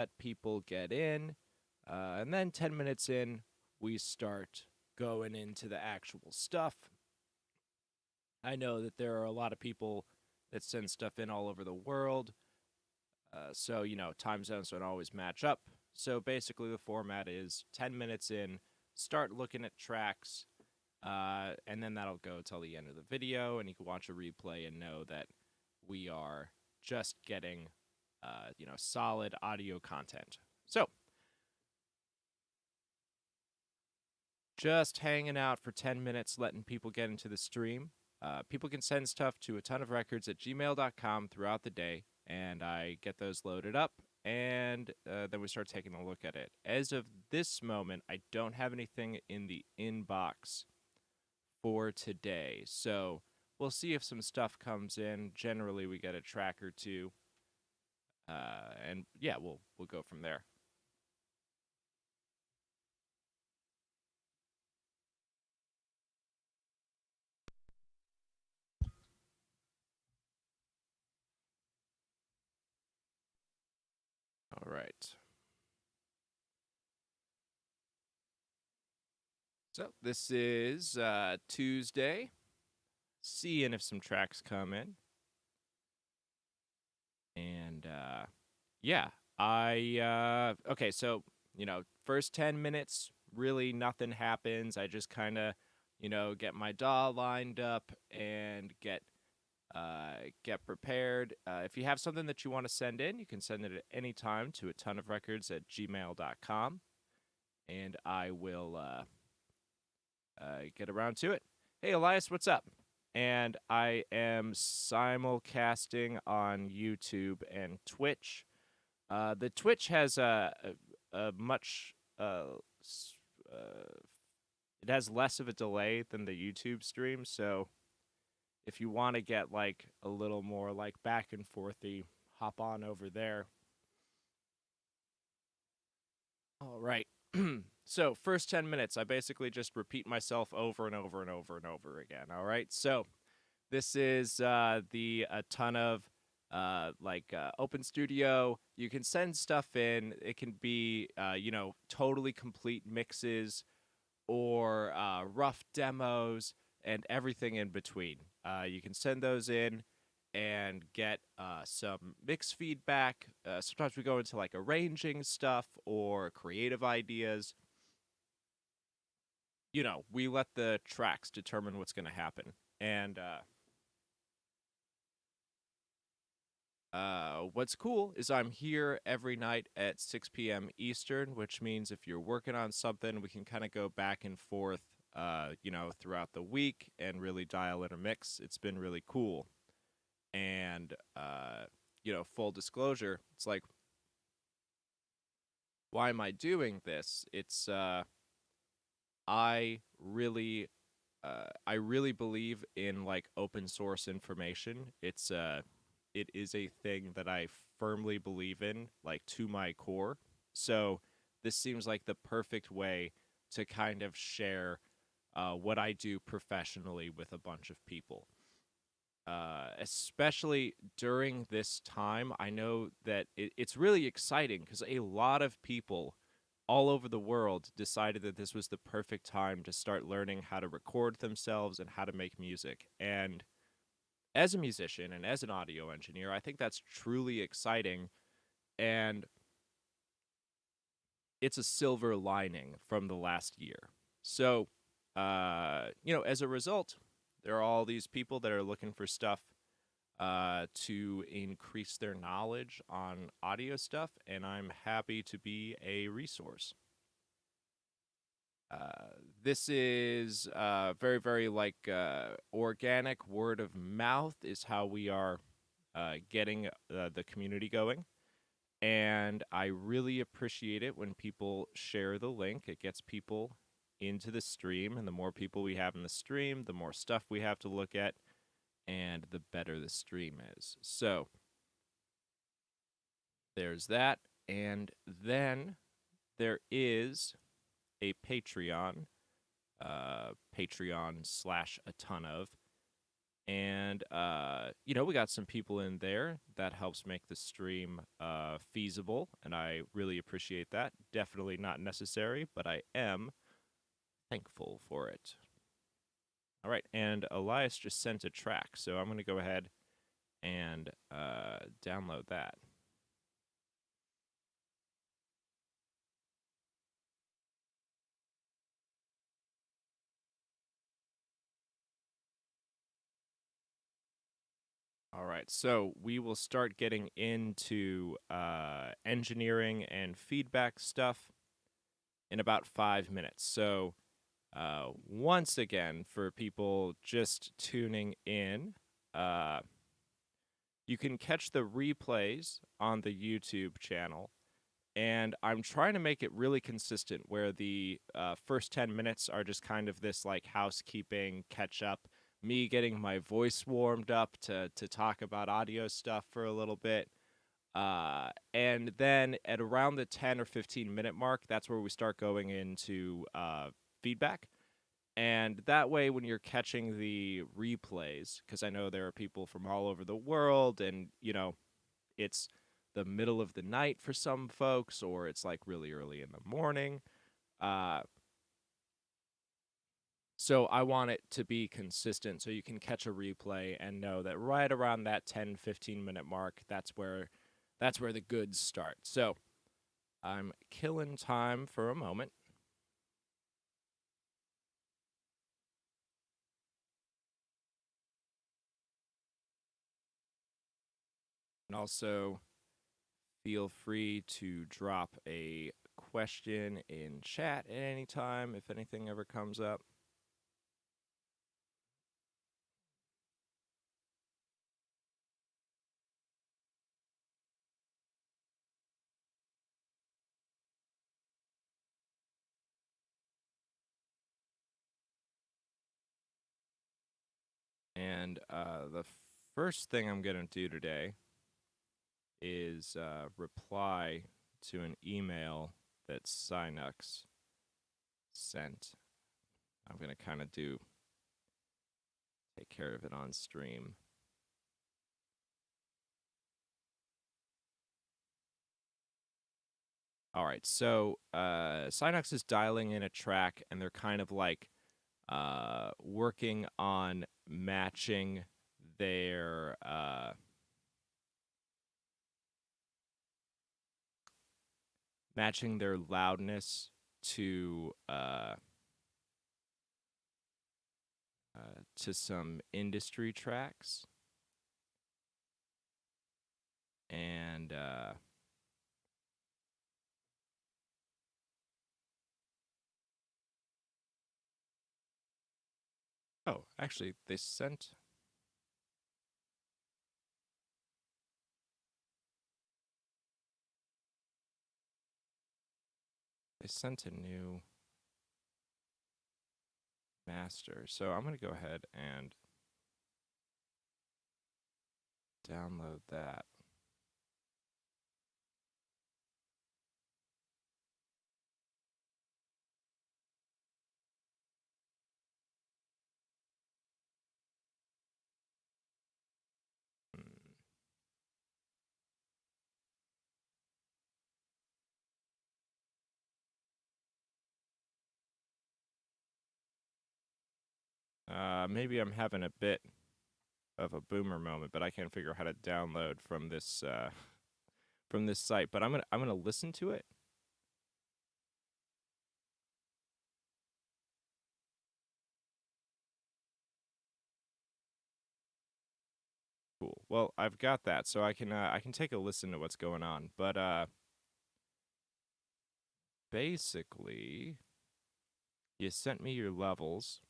let people get in, and then 10 minutes in, we start going into the actual stuff. I know that there are a lot of people that send stuff in all over the world, so, time zones don't always match up. So basically, the format is 10 minutes in, start looking at tracks, and then that'll go till the end of the video, and you can watch a replay and know that we are just getting, solid audio content. So, just hanging out for 10 minutes, letting people get into the stream. People can send stuff to atonuvrecords@gmail.com throughout the day, and I get those loaded up, and then we start taking a look at it. As of this moment, I don't have anything in the inbox for today, so we'll see if some stuff comes in. Generally, we get a track or two, and yeah, we'll go from there. All right. So this is Tuesday. Seeing if some tracks come in. And yeah, okay, so, first 10 minutes, really nothing happens. I just kind of, get my DAW lined up and get prepared. If you have something that you want to send in, you can send it at any time to atonuvrecords@gmail.com, and I will get around to it. Hey, Elias, what's up? And I am simulcasting on YouTube and Twitch. The Twitch has a much it has less of a delay than the YouTube stream, so if you want to get like a little more like back and forthy, hop on over there. All right. So, first 10 minutes, I basically just repeat myself over and over and over and over again. All right. So, this is the Atonuv Open Studio. You can send stuff in. It can be, totally complete mixes or rough demos and everything in between. You can send those in and get some mix feedback. Sometimes we go into like arranging stuff or creative ideas. We let the tracks determine what's going to happen. And what's cool is I'm here every night at 6 p.m. Eastern, which means if you're working on something, we can kind of go back and forth, throughout the week and really dial in a mix. It's been really cool. And, full disclosure, it's like, why am I doing this? It's, I really believe in like open source information. It is a thing that I firmly believe in, like to my core. So this seems like the perfect way to kind of share what I do professionally with a bunch of people. Especially during this time, I know that it's really exciting because a lot of people all over the world decided that this was the perfect time to start learning how to record themselves and how to make music. And as a musician and as an audio engineer, I think that's truly exciting. And it's a silver lining from the last year. So, as a result, there are all these people that are looking for stuff to increase their knowledge on audio stuff, and I'm happy to be a resource. This is very, very organic word of mouth is how we are getting the community going. And I really appreciate it when people share the link. It gets people into the stream, and the more people we have in the stream, the more stuff we have to look at, and the better the stream is. So there's that. And then there is a Patreon, Patreon/Atonuv. And, we got some people in there. That helps make the stream feasible, and I really appreciate that. Definitely not necessary, but I am thankful for it. All right, and Elias just sent a track, so I'm going to go ahead and download that. All right, so we will start getting into engineering and feedback stuff in about 5 minutes. So, once again, for people just tuning in, you can catch the replays on the YouTube channel. And I'm trying to make it really consistent where the first 10 minutes are just kind of this like housekeeping catch up, me getting my voice warmed up to talk about audio stuff for a little bit. And then at around the 10 or 15-minute mark, that's where we start going into feedback. And that way, when you're catching the replays, because I know there are people from all over the world, and, it's the middle of the night for some folks, or it's like really early in the morning. Uh, so I want it to be consistent so you can catch a replay and know that right around that 10, 15-minute mark, that's where the goods start. So I'm killing time for a moment. And also feel free to drop a question in chat at any time if anything ever comes up. And the first thing I'm going to do today is reply to an email that Synux sent. I'm going to kind of take care of it on stream. All right, so Synux is dialing in a track, and they're kind of like working on matching their loudness to some industry tracks, and oh, actually, they sent a new master. So I'm going to go ahead and download that. Hmm. Maybe I'm having a bit of a boomer moment, but I can't figure out how to download from this site. But I'm gonna listen to it. Cool. Well, I've got that, so I can take a listen to what's going on. But basically, you sent me your levels.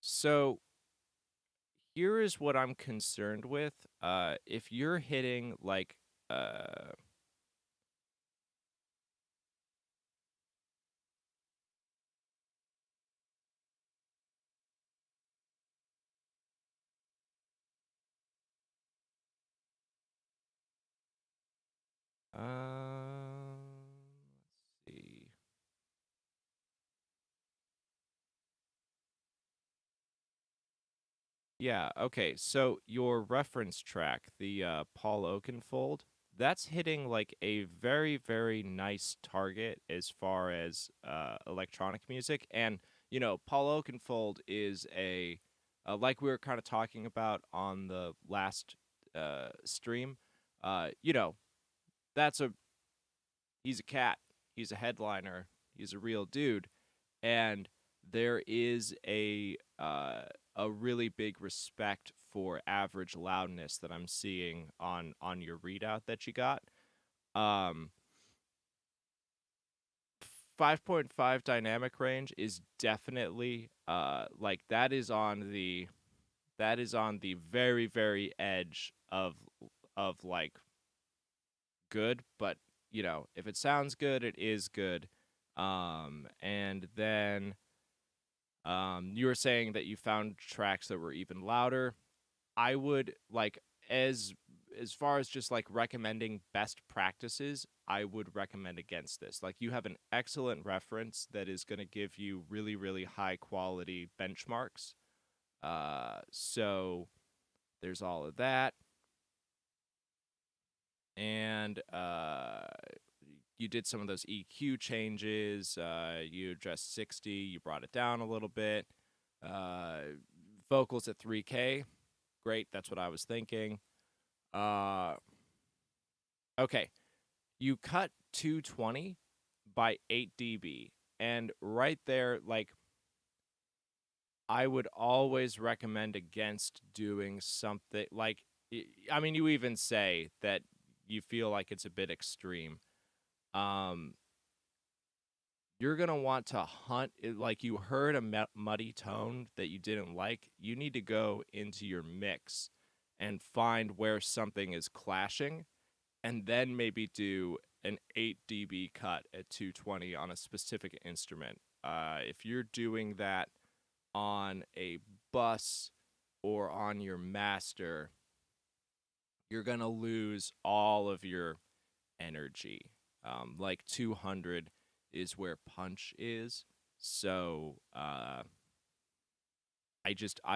So here is what I'm concerned with. If you're hitting like uh let's see. Yeah, okay. So your reference track, the Paul Oakenfold, that's hitting like a very, very nice target as far as electronic music. And, Paul Oakenfold is like we were kind of talking about on the last stream, uh, you know, that's he's a cat, he's a headliner, he's a real dude. And there is a really big respect for average loudness that I'm seeing on your readout that you got. Um 5.5 dynamic range is definitely like that is on the very very edge of like good, but if it sounds good, it is good. And then you were saying that you found tracks that were even louder. I would like as far as just like recommending best practices, I would recommend against this. Like you have an excellent reference that is going to give you really really high quality benchmarks. So there's all of that. And you did some of those EQ changes. You addressed 60, you brought it down a little bit. Vocals at 3K. Great, that's what I was thinking. Okay, you cut 220 by 8 dB. And right there, like, I would always recommend against doing something like, I mean, you even say that you feel like it's a bit extreme. You're going to want to hunt, like you heard a muddy tone that you didn't like. You need to go into your mix and find where something is clashing, and then maybe do an 8 dB cut at 220 on a specific instrument. If you're doing that on a bus or on your master, you're going to lose all of your energy. Like 200 is where punch is. So I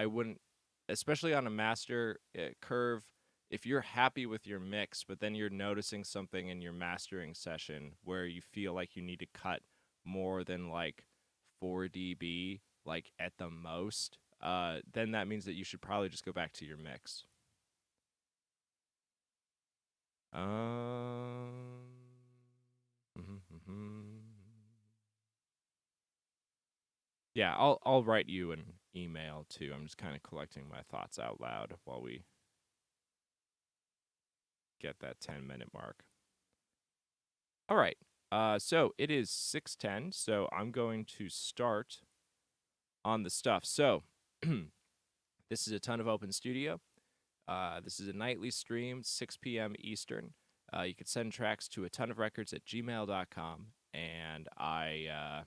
wouldn't, especially on a master curve, if you're happy with your mix, but then you're noticing something in your mastering session where you feel like you need to cut more than like 4 dB, like at the most, then that means that you should probably just go back to your mix. Yeah, I'll write you an email too. I'm just kind of collecting my thoughts out loud while we get that 10-minute mark. All right. So it is 6:10, so I'm going to start on the stuff. So this is a ton of open studio. This is a nightly stream, 6 p.m. Eastern. You can send tracks to atonuvrecords@gmail.com, and I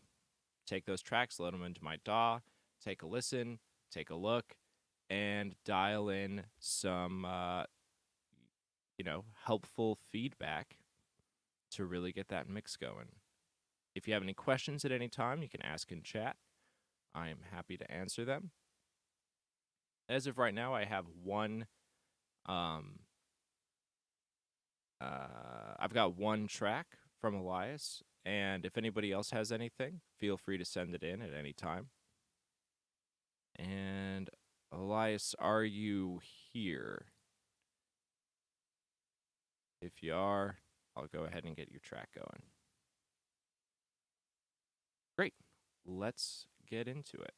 take those tracks, load them into my DAW, take a listen, take a look, and dial in some, helpful feedback to really get that mix going. If you have any questions at any time, you can ask in chat. I am happy to answer them. As of right now, I have I've got one track from Elias, and if anybody else has anything, feel free to send it in at any time. And Elias, are you here? If you are, I'll go ahead and get your track going. Great. Let's get into it.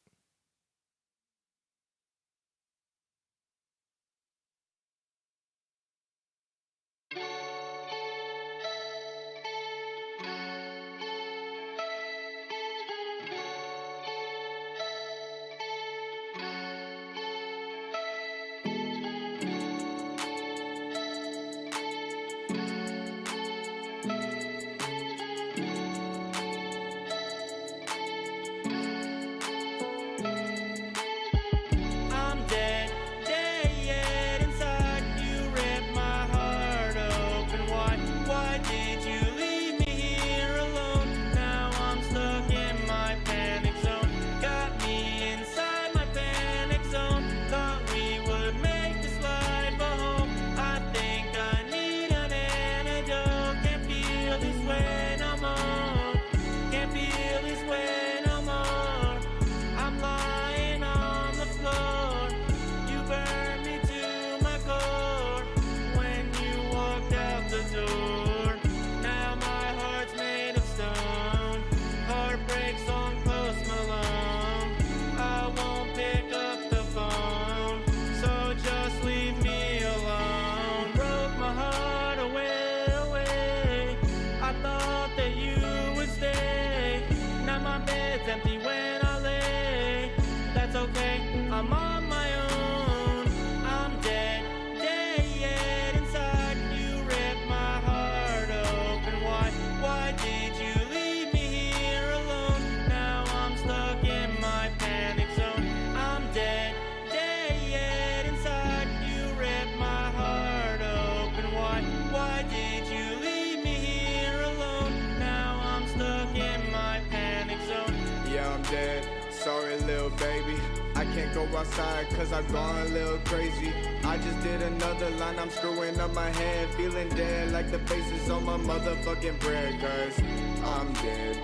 go outside cause I've gone a little crazy. I just did another line, I'm screwing up my head, feeling dead like the faces on my motherfucking bread. Cause I'm dead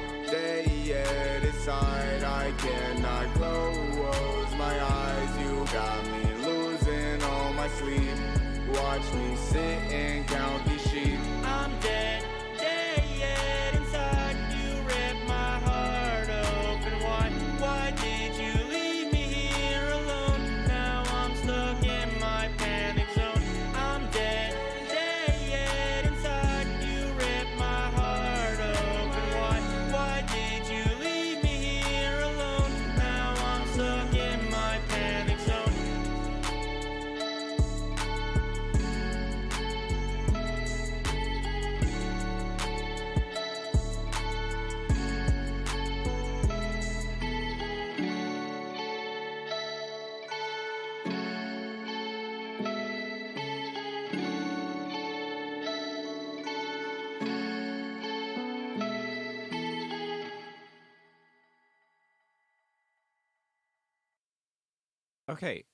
inside, I cannot close my eyes. You got me losing all my sleep. Watch me sit and count these sheep. I'm dead inside. You ripped my heart open. Why did you leave me here alone? Now I'm stuck in my panic zone. I'm dead inside. You ripped my heart open. Why did you leave me here alone? Now I'm stuck in my panic zone. Okay,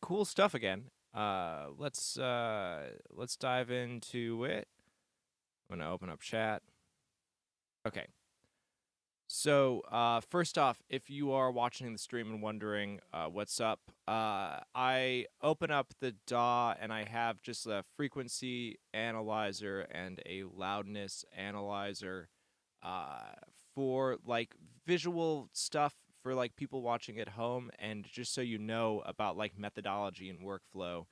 cool stuff again. Let's dive into it. I'm gonna open up chat. Okay. So, first off, if you are watching the stream and wondering what's up, I open up the DAW and I have just a frequency analyzer and a loudness analyzer for like visual stuff for like people watching at home, and just so you know about like methodology and workflow.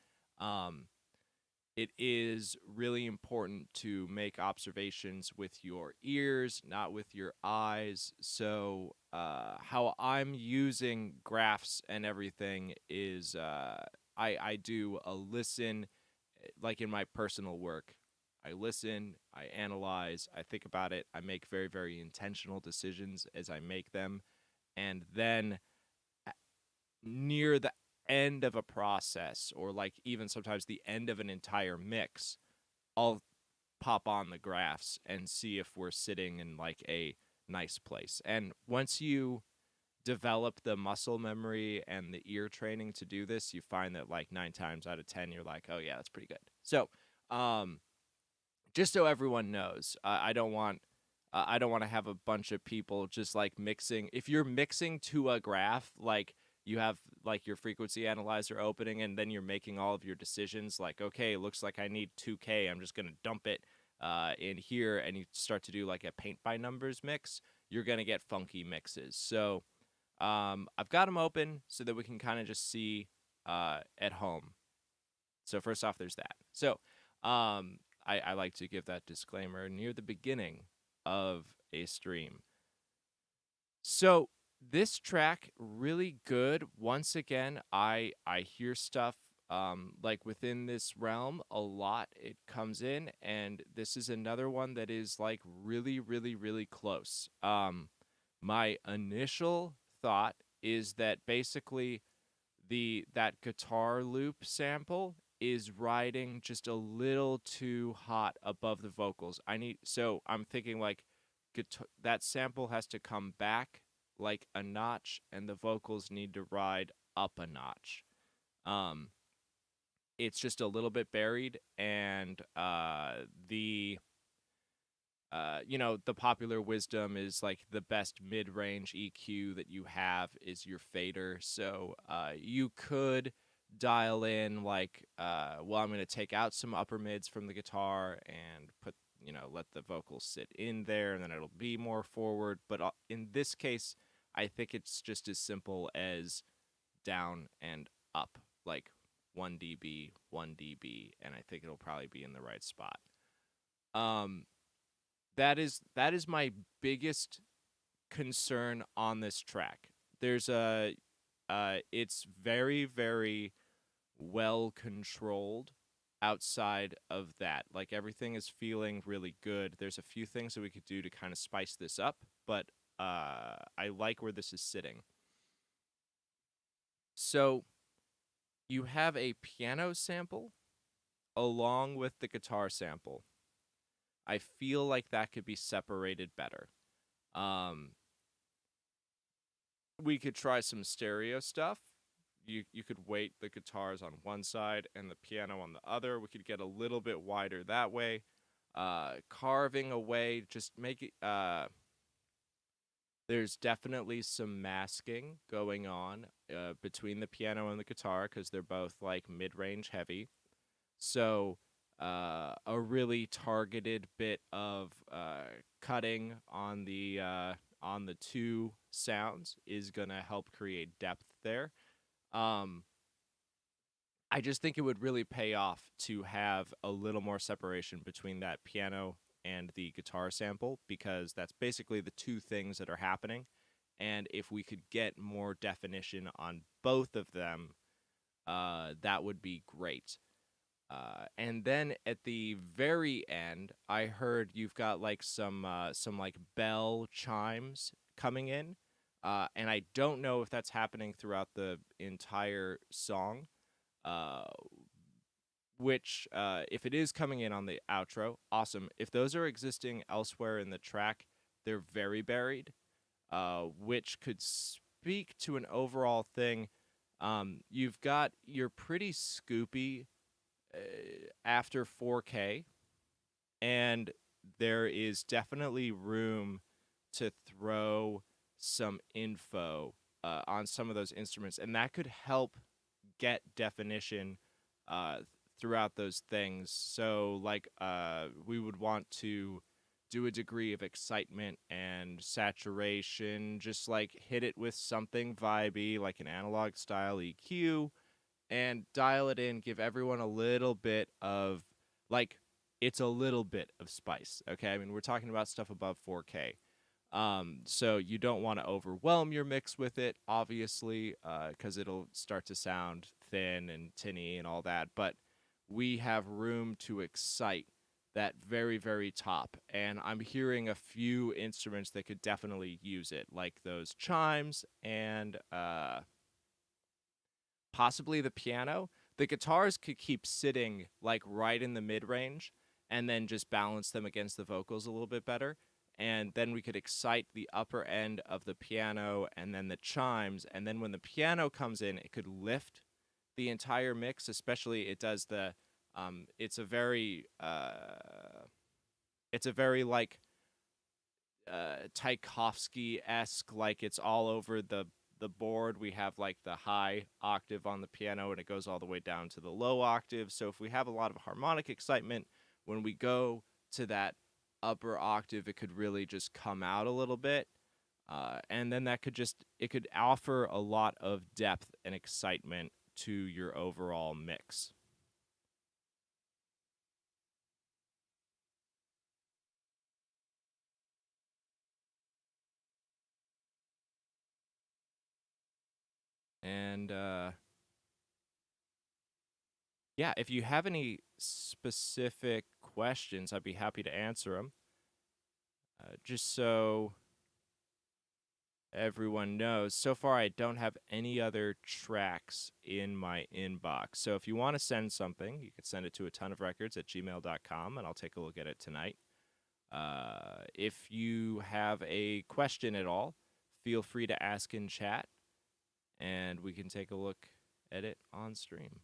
It is really important to make observations with your ears, not with your eyes. So, how I'm using graphs and everything is I do a listen, like in my personal work. I listen, I analyze, I think about it, I make very, very intentional decisions as I make them. And then near the end of a process, or like even sometimes the end of an entire mix, I'll pop on the graphs and see if we're sitting in like a nice place. And once you develop the muscle memory and the ear training to do this, you find that like 9 times out of 10 you're like, oh yeah, that's pretty good. So just so everyone knows, I don't want to have a bunch of people just like mixing. If you're mixing to a graph, like you have like your frequency analyzer opening and then you're making all of your decisions like, okay, it looks like I need 2K, I'm just going to dump it in here, and you start to do like a paint by numbers mix, you're going to get funky mixes. So I've got them open so that we can kind of just see at home. So first off, there's that. So I like to give that disclaimer near the beginning of a stream. So this track, really good. Once again, I hear stuff like within this realm a lot. It comes in, and this is another one that is like really, really, really close. My initial thought is that basically that guitar loop sample is riding just a little too hot above the vocals. So I'm thinking like that sample has to come back like a notch, and the vocals need to ride up a notch. It's just a little bit buried, and the popular wisdom is like the best mid-range EQ that you have is your fader. So you could dial in like, well, I'm going to take out some upper mids from the guitar and let the vocals sit in there, and then it'll be more forward. But in this case, I think it's just as simple as down and up, like 1 dB, 1 dB, and I think it'll probably be in the right spot. That is my biggest concern on this track. There's it's very, very well controlled outside of that. Like everything is feeling really good. There's a few things that we could do to kind of spice this up, but I like where this is sitting. So you have a piano sample along with the guitar sample. I feel like that could be separated better. We could try some stereo stuff. you could weight the guitars on one side and the piano on the other. We could get a little bit wider that way. Carving away, just make it. There's definitely some masking going on between the piano and the guitar because they're both like mid-range heavy. So a really targeted bit of cutting on the two sounds is gonna help create depth there. Um, I just think it would really pay off to have a little more separation between that piano and the guitar sample because that's basically the two things that are happening. And if we could get more definition on both of them, that would be great. And then at the very end, I heard you've got like some like bell chimes coming in, and I don't know if that's happening throughout the entire song. Uh, which if it is coming in on the outro, awesome. If those are existing elsewhere in the track, they're very buried, which could speak to an overall thing. You're pretty scoopy after 4K, and there is definitely room to throw some info on some of those instruments, and that could help get definition uh, throughout those things. So, like, we would want to do a degree of excitement and saturation, just like hit it with something vibey, like an analog style EQ, and dial it in, give everyone a little bit of, like, it's a little bit of spice, okay? I mean, we're talking about stuff above 4K. So you don't want to overwhelm your mix with it, obviously, because it'll start to sound thin and tinny and all that. But we have room to excite that very, very top. And I'm hearing a few instruments that could definitely use it, like those chimes and possibly the piano. The guitars could keep sitting like right in the mid range and then just balance them against the vocals a little bit better. And then we could excite the upper end of the piano and then the chimes. And then when the piano comes in, it could lift the entire mix, especially it does the, it's a very like Tchaikovsky-esque, like it's all over the board. We have like the high octave on the piano and it goes all the way down to the low octave. So if we have a lot of harmonic excitement, when we go to that upper octave, it could really just come out a little bit. And then it could offer a lot of depth and excitement to your overall mix. And yeah, if you have any specific questions, I'd be happy to answer them. Just so everyone knows, so far I don't have any other tracks in my inbox. So if you want to send something, you can send it to atonuvrecords@gmail.com, and I'll take a look at it tonight. If you have a question at all, feel free to ask in chat, and we can take a look at it on stream.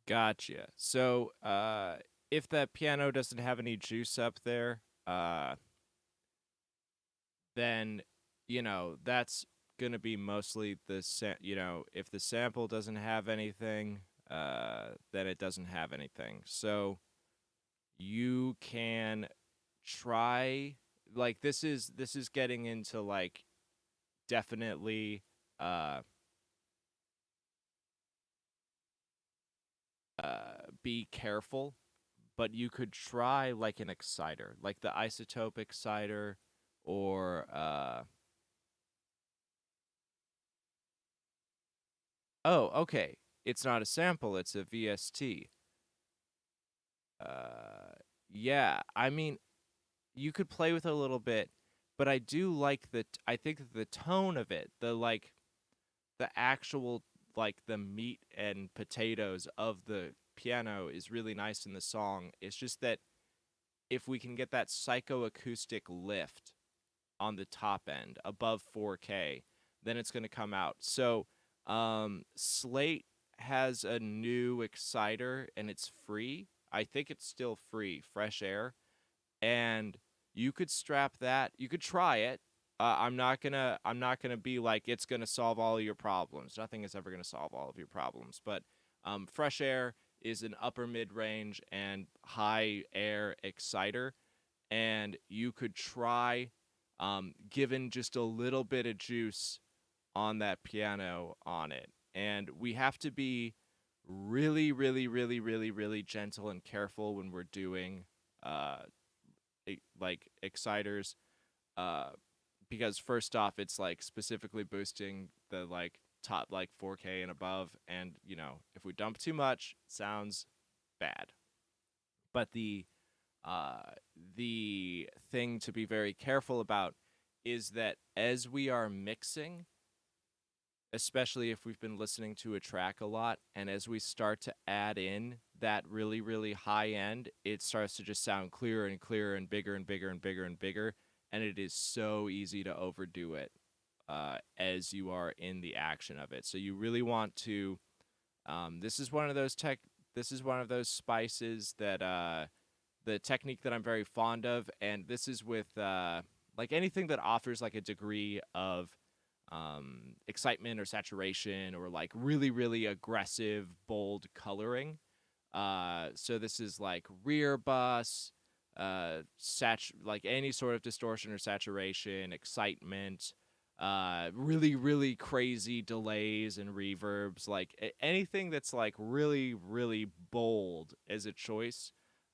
Gotcha. So, if that piano doesn't have any juice up there, then, that's gonna be mostly if the sample doesn't have anything, then it doesn't have anything. So you can try, like, this is getting into like definitely be careful, but you could try like an exciter, like the isotope exciter, or Oh, okay. It's not a sample, it's a VST. Yeah, I mean, you could play with it a little bit, but I do like I think that the tone of it, the actual like the meat and potatoes of the piano is really nice in the song. It's just that if we can get that psychoacoustic lift on the top end above 4K, then it's going to come out. So, Slate has a new exciter and it's free. I think it's still free, Fresh Air, and you could strap that. You could try it. I'm not gonna be like it's gonna solve all of your problems. Nothing is ever gonna solve all of your problems. But Fresh Air is an upper mid range and high air exciter, and you could try given just a little bit of juice on that piano on it. And we have to be really, really, really, really, really gentle and careful when we're doing uh, like exciters, uh, because first off, it's like specifically boosting the like top like 4K and above, and if we dump too much, it sounds bad. But uh, the thing to be very careful about is that as we are mixing, especially if we've been listening to a track a lot, and as we start to add in that really, really high end, it starts to just sound clearer and clearer and bigger and bigger and bigger and bigger. And it is so easy to overdo it as you are in the action of it. So you really want to. This is one of those This is one of those spices that the technique that I'm very fond of, and this is with like anything that offers like a degree of excitement or saturation or like really, really aggressive, bold coloring. So this is like rear bus, like any sort of distortion or saturation, excitement, really, really crazy delays and reverbs, like anything that's like really, really bold as a choice.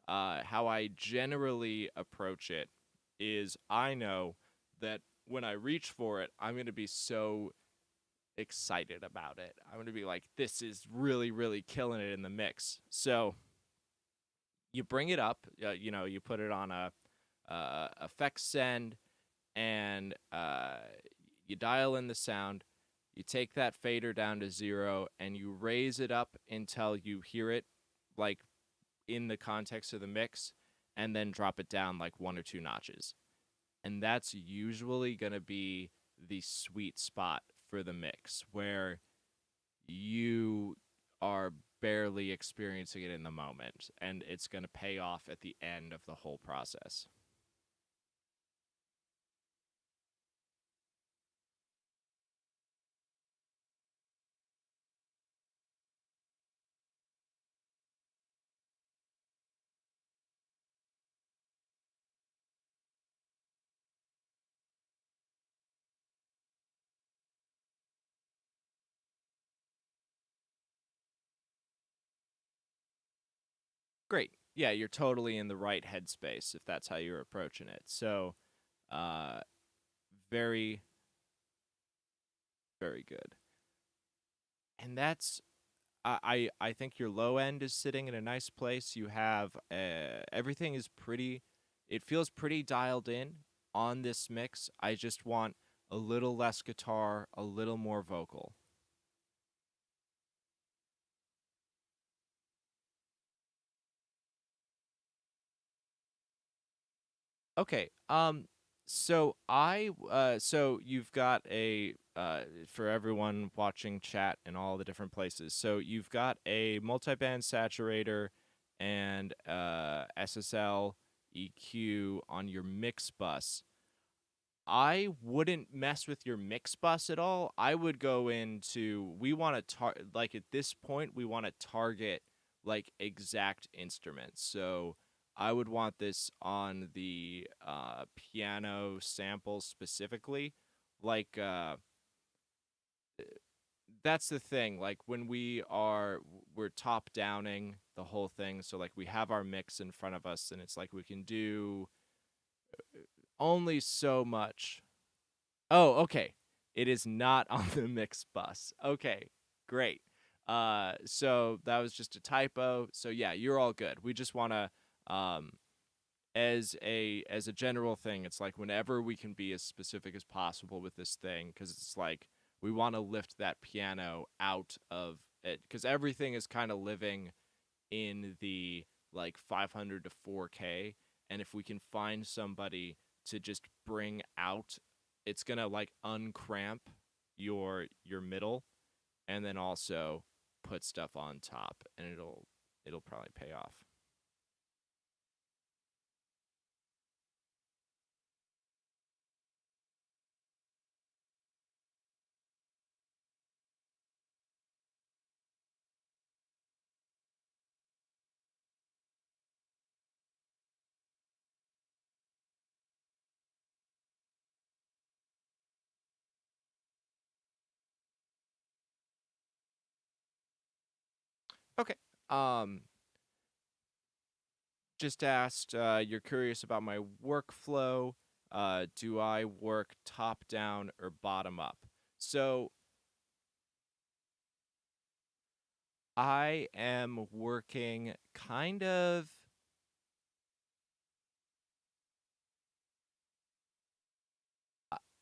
How I generally approach it is I know that when I reach for it, I'm going to be so excited about it. I'm going to be like, this is really, really killing it in the mix. So you bring it up, you put it on a effects send, and you dial in the sound. You take that fader down to 0, and you raise it up until you hear it, like in the context of the mix, and then drop it down like 1 or 2 notches. And that's usually going to be the sweet spot for the mix where you are barely experiencing it in the moment, and it's going to pay off at the end of the whole process. Great. Yeah, you're totally in the right headspace if that's how you're approaching it. So, uh, very, very good. And that's I think your low end is sitting in a nice place. You have everything is pretty. It feels pretty dialed in on this mix. I just want a little less guitar, a little more vocal. Okay. So you've got a for everyone watching chat and all the different places. So you've got a multiband saturator and SSL EQ on your mix bus. I wouldn't mess with your mix bus at all. I would go into we want to like at this point we want to target like exact instruments. So I would want this on the piano sample specifically. Like that's the thing. Like when we're top downing the whole thing. So like we have our mix in front of us, and it's like we can do only so much. Oh, okay. It is not on the mix bus. Okay. Great. So that was just a typo. So yeah, you're all good. We just want to um as a general thing, it's like whenever we can be as specific as possible with this thing, because it's like we want to lift that piano out of it, because everything is kind of living in the like 500 to 4K, and if we can find somebody to just bring out, it's gonna like uncramp your middle, and then also put stuff on top, and it'll probably pay off. Okay. Um, just asked. You're curious about my workflow. Do I work top down or bottom up? So I am working kind of.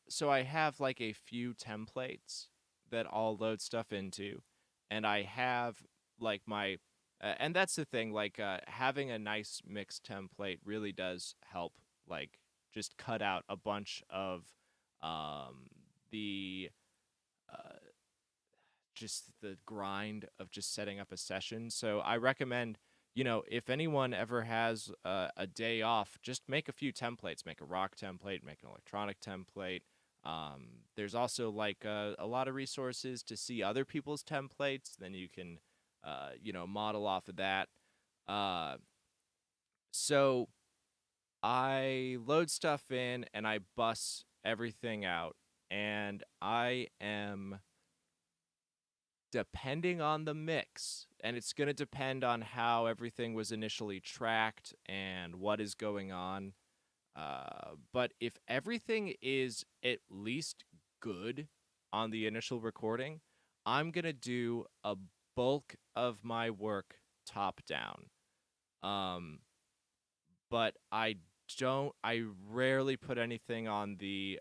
So I have like a few templates that I'll load stuff into, and I have like my. And that's the thing, like having a nice mix template really does help, like just cut out a bunch of um, the just the grind of just setting up a session. So I recommend, if anyone ever has a day off, just make a few templates. Make a rock template, make an electronic template. There's also like a lot of resources to see other people's templates. Then you can, model off of that. Uh, so I load stuff in and I bus everything out, and I am depending on the mix, and it's going to depend on how everything was initially tracked and what is going on. But if everything is at least good on the initial recording, I'm going to do a bulk of my work top down. Um, but I rarely put anything on the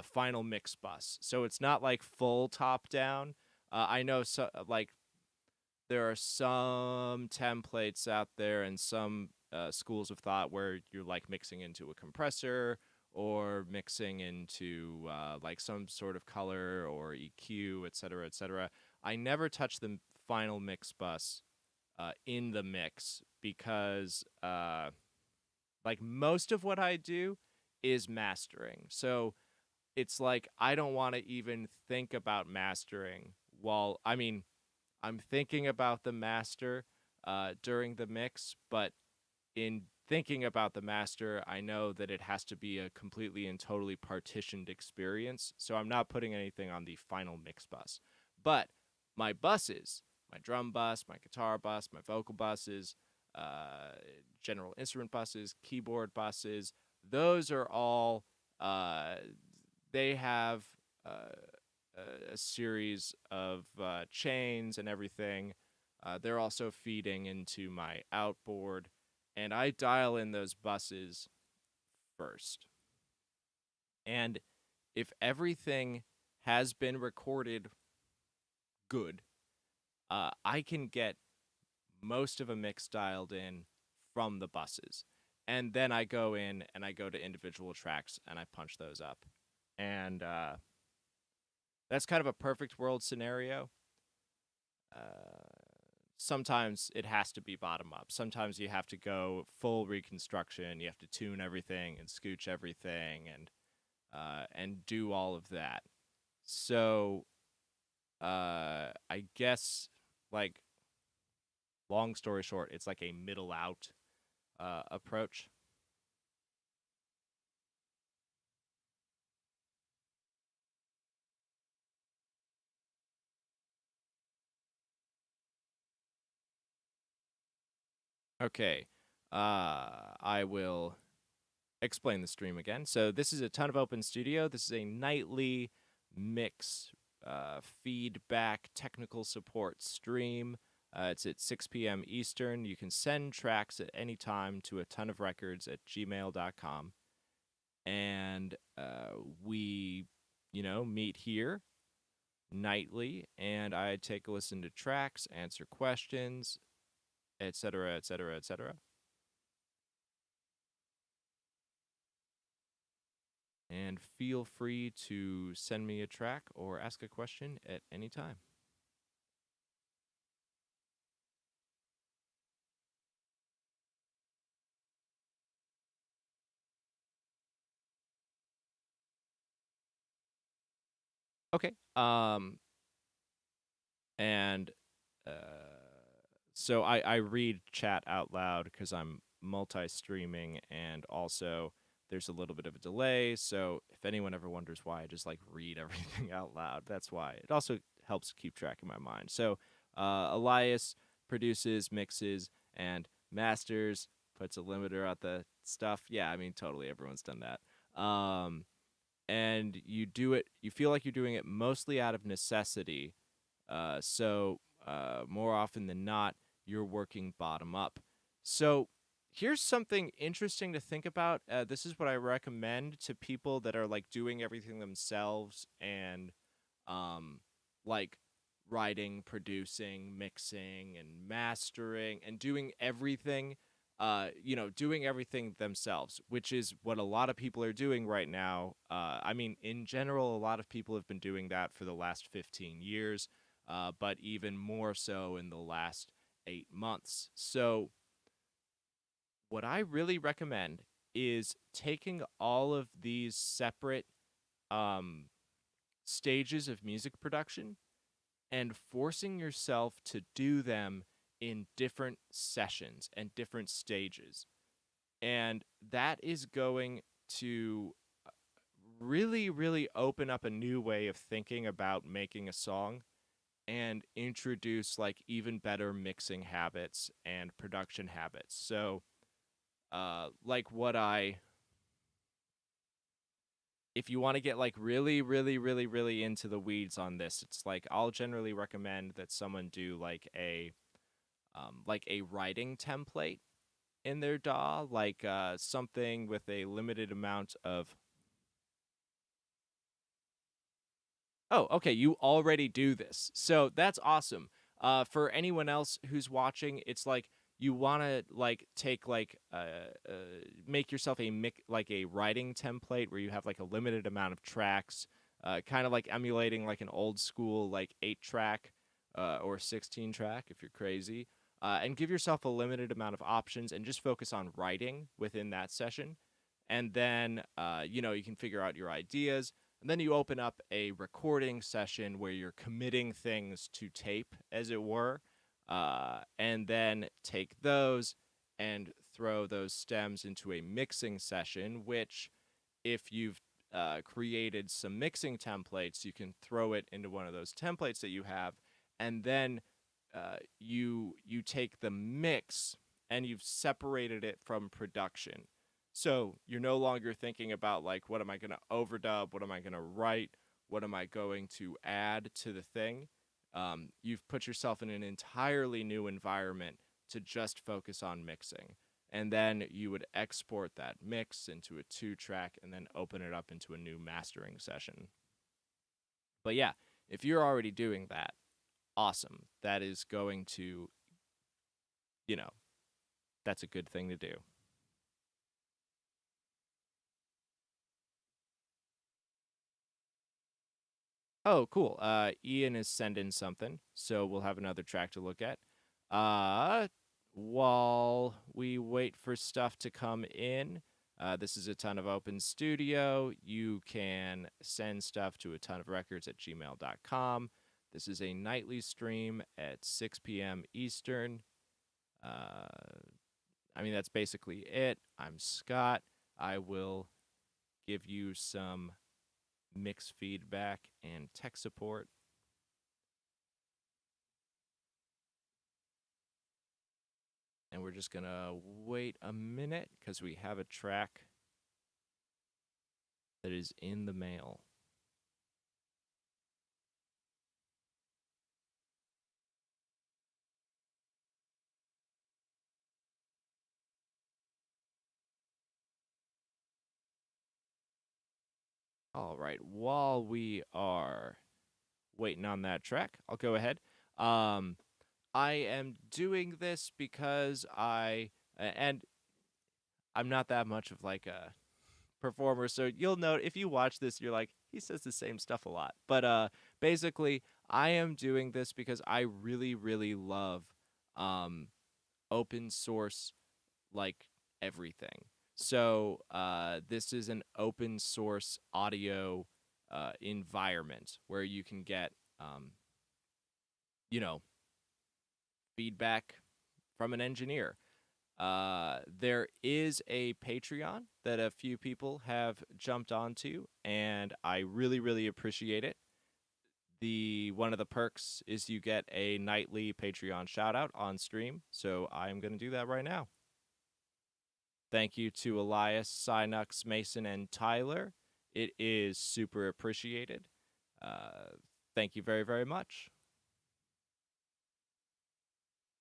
final mix bus. So it's not like full top down. I know, so like there are some templates out there and some schools of thought where you're like mixing into a compressor or mixing into like some sort of color or EQ, et cetera, et cetera. I never touch the final mix bus in the mix because like most of what I do is mastering. So it's like I don't want to even think about mastering while I'm thinking about the master during the mix, but in thinking about the master, I know that it has to be a completely and totally partitioned experience. So I'm not putting anything on the final mix bus. But my buses, my drum bus, my guitar bus, my vocal buses, general instrument buses, keyboard buses, those are all, they have a series of chains and everything. They're also feeding into my outboard, and I dial in those buses first. And if everything has been recorded good, I can get most of a mix dialed in from the buses. And then I go in and I go to individual tracks and I punch those up. And that's kind of a perfect world scenario. Sometimes it has to be bottom up. Sometimes you have to go full reconstruction. You have to tune everything and scooch everything and do all of that. So I guess, like, long story short, it's like a middle out approach. Okay. I will explain the stream again. So this is a Ton of Open Studio. This is a nightly mix feedback technical support stream. It's at 6 p.m. Eastern. You can send tracks at any time to atonuvrecords@gmail.com. And we, meet here nightly, and I take a listen to tracks, answer questions, etc., etc., etc. And feel free to send me a track or ask a question at any time. Okay. And uh, so I read chat out loud because I'm multi-streaming, and also there's a little bit of a delay. So if anyone ever wonders why I just like read everything out loud, that's why. It also helps keep track in my mind. So Elias produces, mixes, and masters, puts a limiter on the stuff. Yeah, I mean, totally, everyone's done that. And you feel like you're doing it mostly out of necessity. So more often than not, you're working bottom up. So here's something interesting to think about. This is what I recommend to people that are like doing everything themselves and like writing, producing, mixing, and mastering, and doing everything. Doing everything themselves, which is what a lot of people are doing right now. I mean, in general, a lot of people have been doing that for the last 15 years, but even more so in the last 8 months. So, what I really recommend is taking all of these separate stages of music production and forcing yourself to do them in different sessions and different stages. And that is going to really, really open up a new way of thinking about making a song and introduce like even better mixing habits and production habits. So, like if you want to get like really, really, really, really into the weeds on this, it's like I'll generally recommend that someone do like a writing template in their DAW, like something with a limited amount of. Oh, okay, you already do this. So that's awesome. For anyone else who's watching, it's like you want to like take make yourself like a writing template where you have like a limited amount of tracks, kind of like emulating like an old school like 8-track or 16-track if you're crazy, and give yourself a limited amount of options and just focus on writing within that session. And then you can figure out your ideas, and then you open up a recording session where you're committing things to tape, as it were, and then take those and throw those stems into a mixing session, which, if you've created some mixing templates, you can throw it into one of those templates that you have, and then you take the mix and you've separated it from production. So you're no longer thinking about like, what am I going to overdub? What am I going to write? What am I going to add to the thing? You've put yourself in an entirely new environment to just focus on mixing. And then you would export that mix into a 2-track and then open it up into a new mastering session. But yeah, if you're already doing that, awesome. That is going to, that's a good thing to do. Oh, cool. Ian is sending something, so we'll have another track to look at. While we wait for stuff to come in, this is a ton of open studio. You can send stuff to atonuvrecords@gmail.com. This is a nightly stream at 6 p.m. Eastern. I mean, that's basically it. I'm Scott. I will give you some mix feedback and tech support. And we're just going to wait a minute because we have a track that is in the mail. All right. While we are waiting on that track, I'll go ahead. Um, I am doing this because and I'm not that much of like a performer, so you'll know if you watch this, you're like, he says the same stuff a lot. But basically, I am doing this because I really, really love um, open source like everything. So this is an open source audio environment where you can get, you know, feedback from an engineer. There is a Patreon that a few people have jumped onto, and I really, really appreciate it. The one of the perks is you get a nightly Patreon shout out on stream, so I'm gonna do that right now. Thank you to Elias, Synux, Mason, and Tyler. It is super appreciated. Thank you very, very much.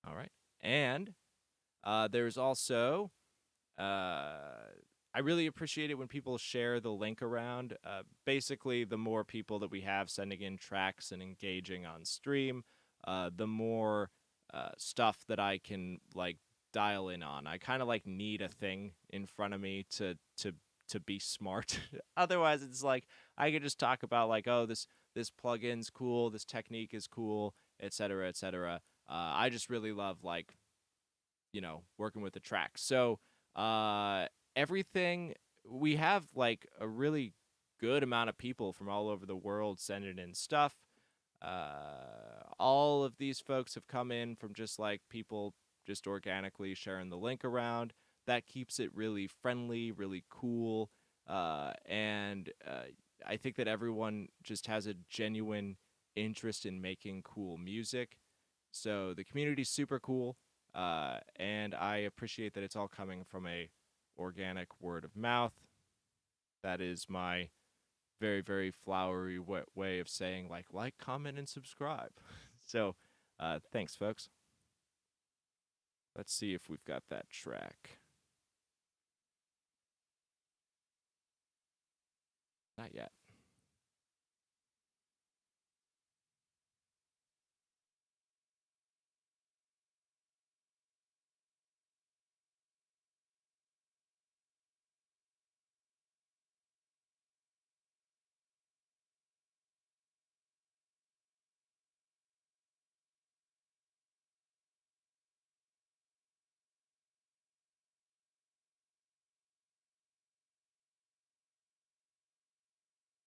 All right. And there's also, I really appreciate it when people share the link around. Basically, the more people that we have sending in tracks and engaging on stream, the more stuff that I can like dial in on. I kind of like need a thing in front of me to be smart. Otherwise, it's like I could just talk about like, oh, this plugin's cool, this technique is cool, etc., etc. I just really love like working with the track. So everything we have like a really good amount of people from all over the world sending in stuff. All of these folks have come in from just like people just organically sharing the link around. That keeps it really friendly, really cool, and I think that everyone just has a genuine interest in making cool music. So the community's super cool, and I appreciate that it's all coming from a organic word of mouth. That is my very, very flowery way of saying like, comment, and subscribe. So, thanks, folks. Let's see if we've got that track. Not yet.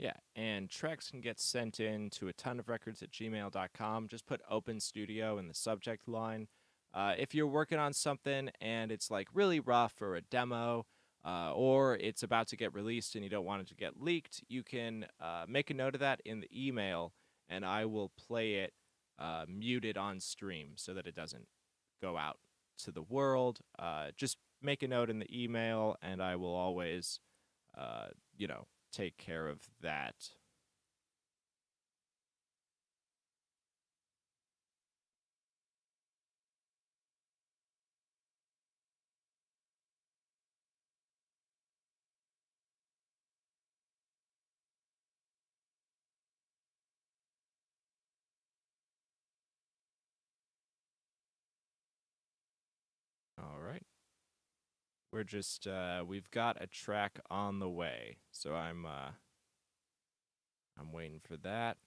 Yeah, and tracks can get sent in to atonuvrecords@gmail.com. Just put Open Studio in the subject line. If you're working on something and it's like really rough or a demo, or it's about to get released and you don't want it to get leaked, you can make a note of that in the email, and I will play it muted on stream so that it doesn't go out to the world. Just make a note in the email, and I will always, take care of that. All right. We're just we've got a track on the way. So I'm waiting for that.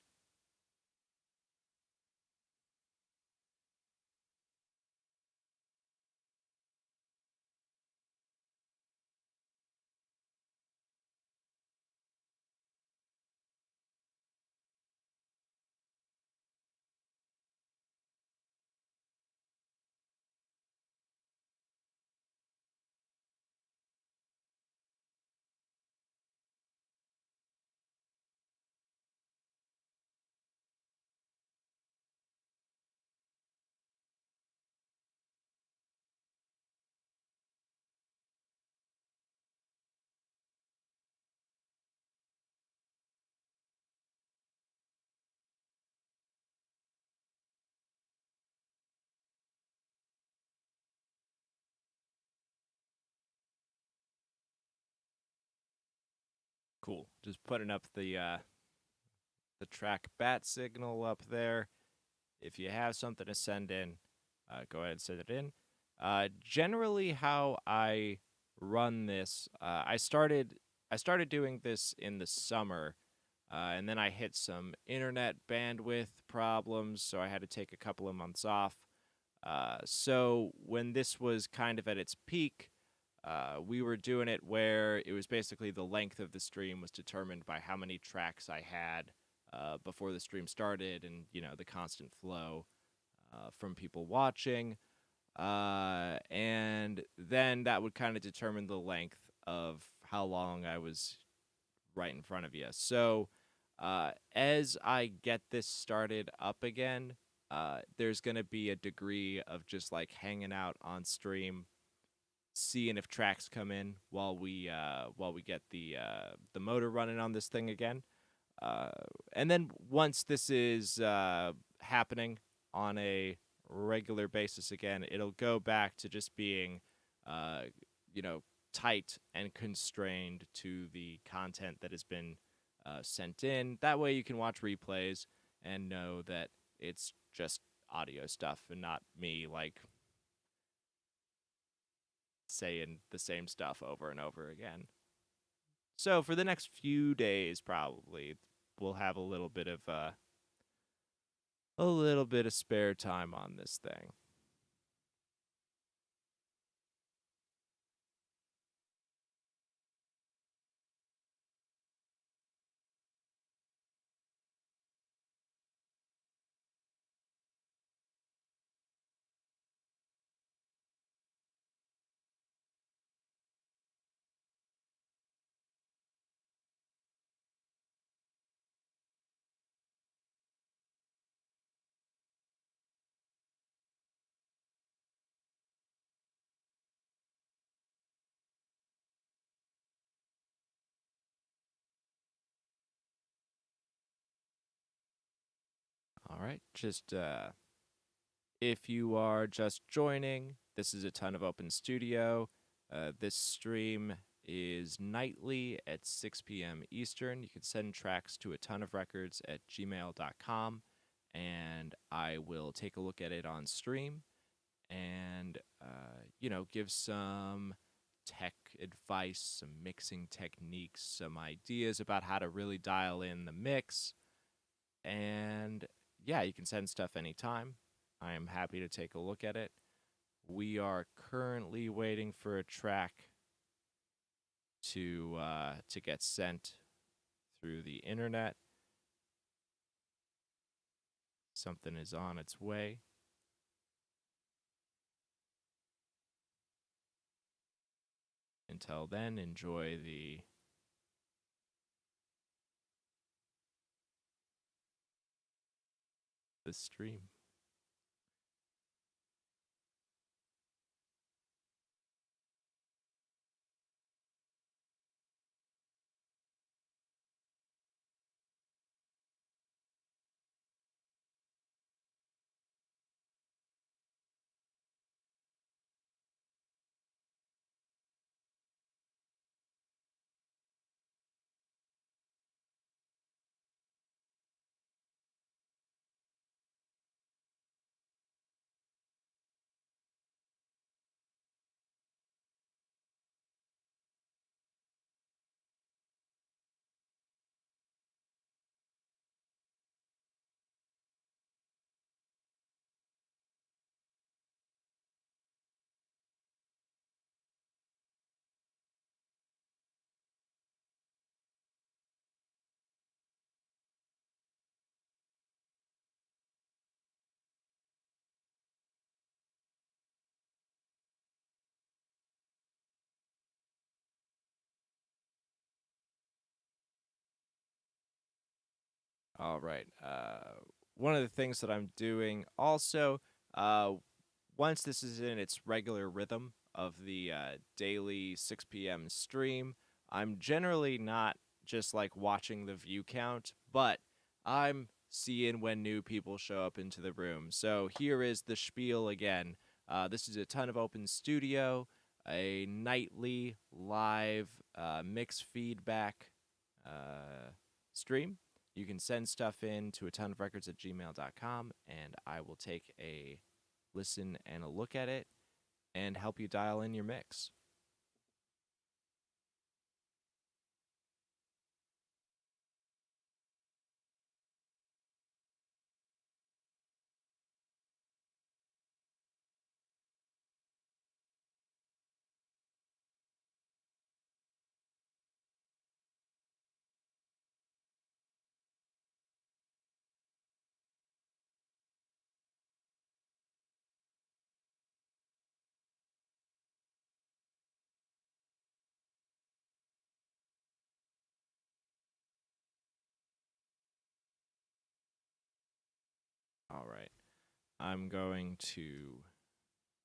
Cool. Just putting up the track bat signal up there. If you have something to send in, go ahead and send it in. Generally, how I run this, I started doing this in the summer, and then I hit some internet bandwidth problems, so I had to take a couple of months off. So when this was kind of at its peak, we were doing it where it was basically the length of the stream was determined by how many tracks I had before the stream started, and the constant flow from people watching, and then that would kind of determine the length of how long I was right in front of you. So as I get this started up again, there's gonna be a degree of just like hanging out on stream, seeing if tracks come in while we get the motor running on this thing again. And then once this is happening on a regular basis again, it'll go back to just being, you know, tight and constrained to the content that has been sent in. That way you can watch replays and know that it's just audio stuff and not me, like, saying the same stuff over and over again. So for the next few days, probably we'll have a little bit of spare time on this thing. All right, just if you are just joining, this is a Ton of Open Studio. This stream is nightly at 6 p.m. Eastern. You can send tracks to atonuvrecords at gmail.com, and I will take a look at it on stream and, give some tech advice, some mixing techniques, some ideas about how to really dial in the mix. And yeah, you can send stuff anytime. I am happy to take a look at it. We are currently waiting for a track to get sent through the internet. Something is on its way. Until then, enjoy the stream. All right. One of the things that I'm doing also, once this is in its regular rhythm of the daily 6 p.m. stream, I'm generally not just like watching the view count, but I'm seeing when new people show up into the room. So here is the spiel again. This is a Ton of Open Studio, a nightly live mix feedback stream. You can send stuff in to atonuvrecords@gmail.com, and I will take a listen and a look at it and help you dial in your mix. All right. I'm going to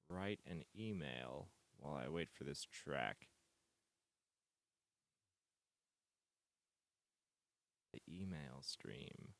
write an email while I wait for this track. The email stream.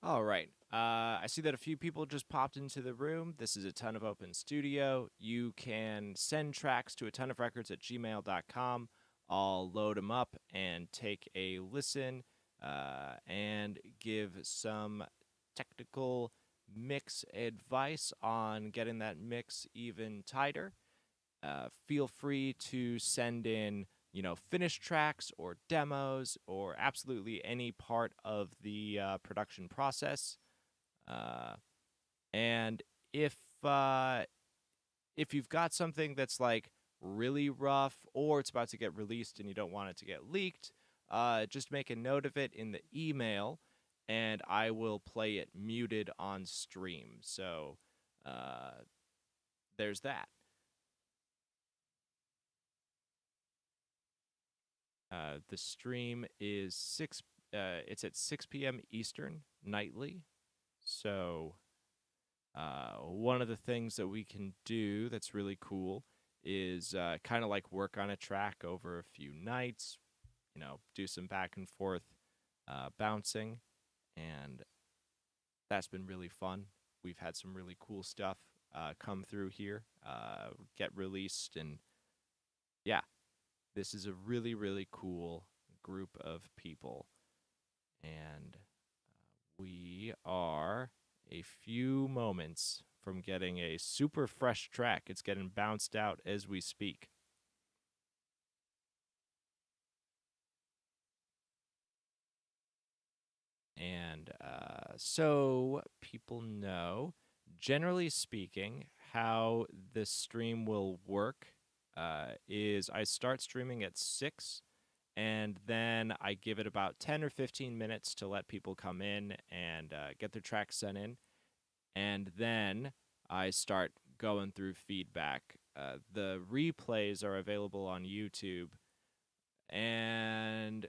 All right. I see that a few people just popped into the room. This is a ton of open studio. You can send tracks to atonuvrecords@gmail.com. I'll load them up and take a listen and give some technical mix advice on getting that mix even tighter. Feel free to send in, finished tracks or demos or absolutely any part of the production process. And if you've got something that's like really rough or it's about to get released and you don't want it to get leaked, just make a note of it in the email, and I will play it muted on stream. So there's that. The stream is it's at 6 p.m. Eastern nightly. So one of the things that we can do that's really cool is kind of like work on a track over a few nights, do some back and forth bouncing, and that's been really fun. We've had some really cool stuff come through here, get released, and yeah, this is a really, really cool group of people. And we are a few moments from getting a super fresh track. It's getting bounced out as we speak. And so people know, generally speaking, how the stream will work is I start streaming at 6, and then I give it about 10 or 15 minutes to let people come in and get their tracks sent in. And then I start going through feedback. The replays are available on YouTube, and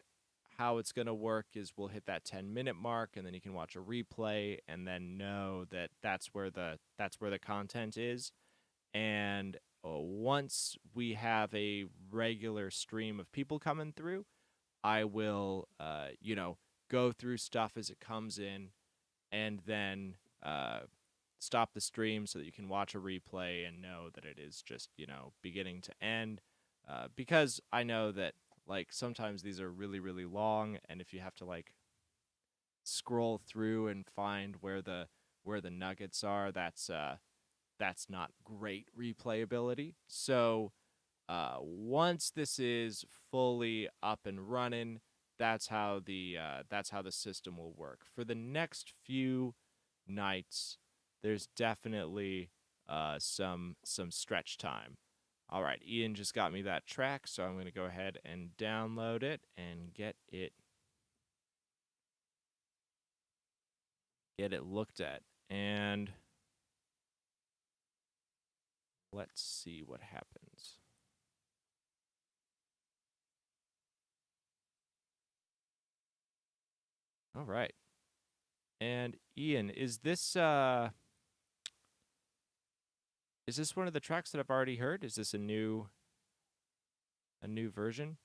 how it's going to work is we'll hit that 10-minute mark, and then you can watch a replay and then know that that's where the content is. And once we have a regular stream of people coming through, I will go through stuff as it comes in, and then stop the stream so that you can watch a replay and know that it is just beginning to end, because I know that sometimes these are really, really long, and if you have to scroll through and find where the nuggets are, that's not great replayability. So once this is fully up and running, that's how the system will work. For the next few nights, there's definitely some stretch time. All right, Ian just got me that track, so I'm going to go ahead and download it and get it looked at. And let's see what happens. All right. And Ian, is this one of the tracks that I've already heard? Is this a new version?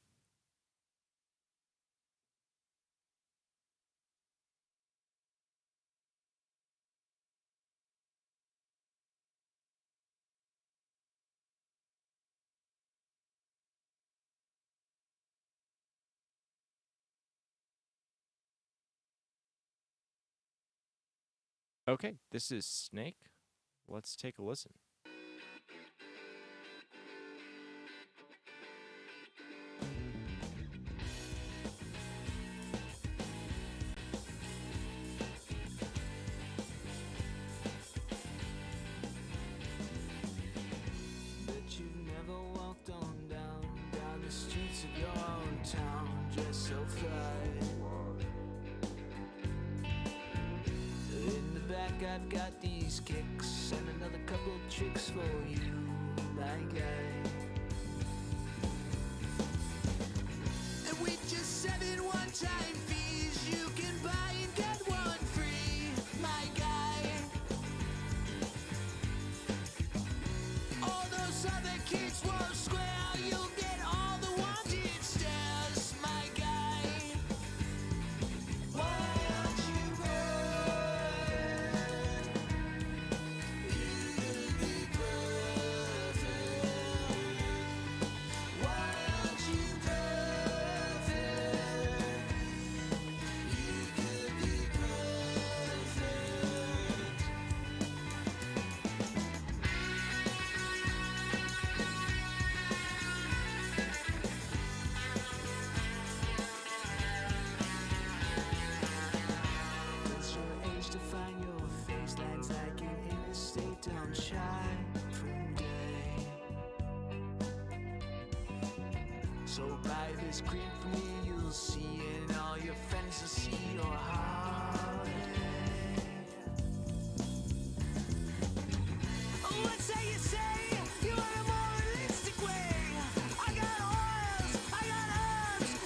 Okay, this is Snake. Let's take a listen. I've got these kicks and another couple tricks for you, my guy. And with just 7 one-time fees, you can buy and get one free, my guy. All those other kids won't square, you'll get all the wanted stares, my guy. Why don't you so buy this cream for me, you'll see in all your friends will see your heart. What say you say? You want a more realistic way? I got oils, I got herbs,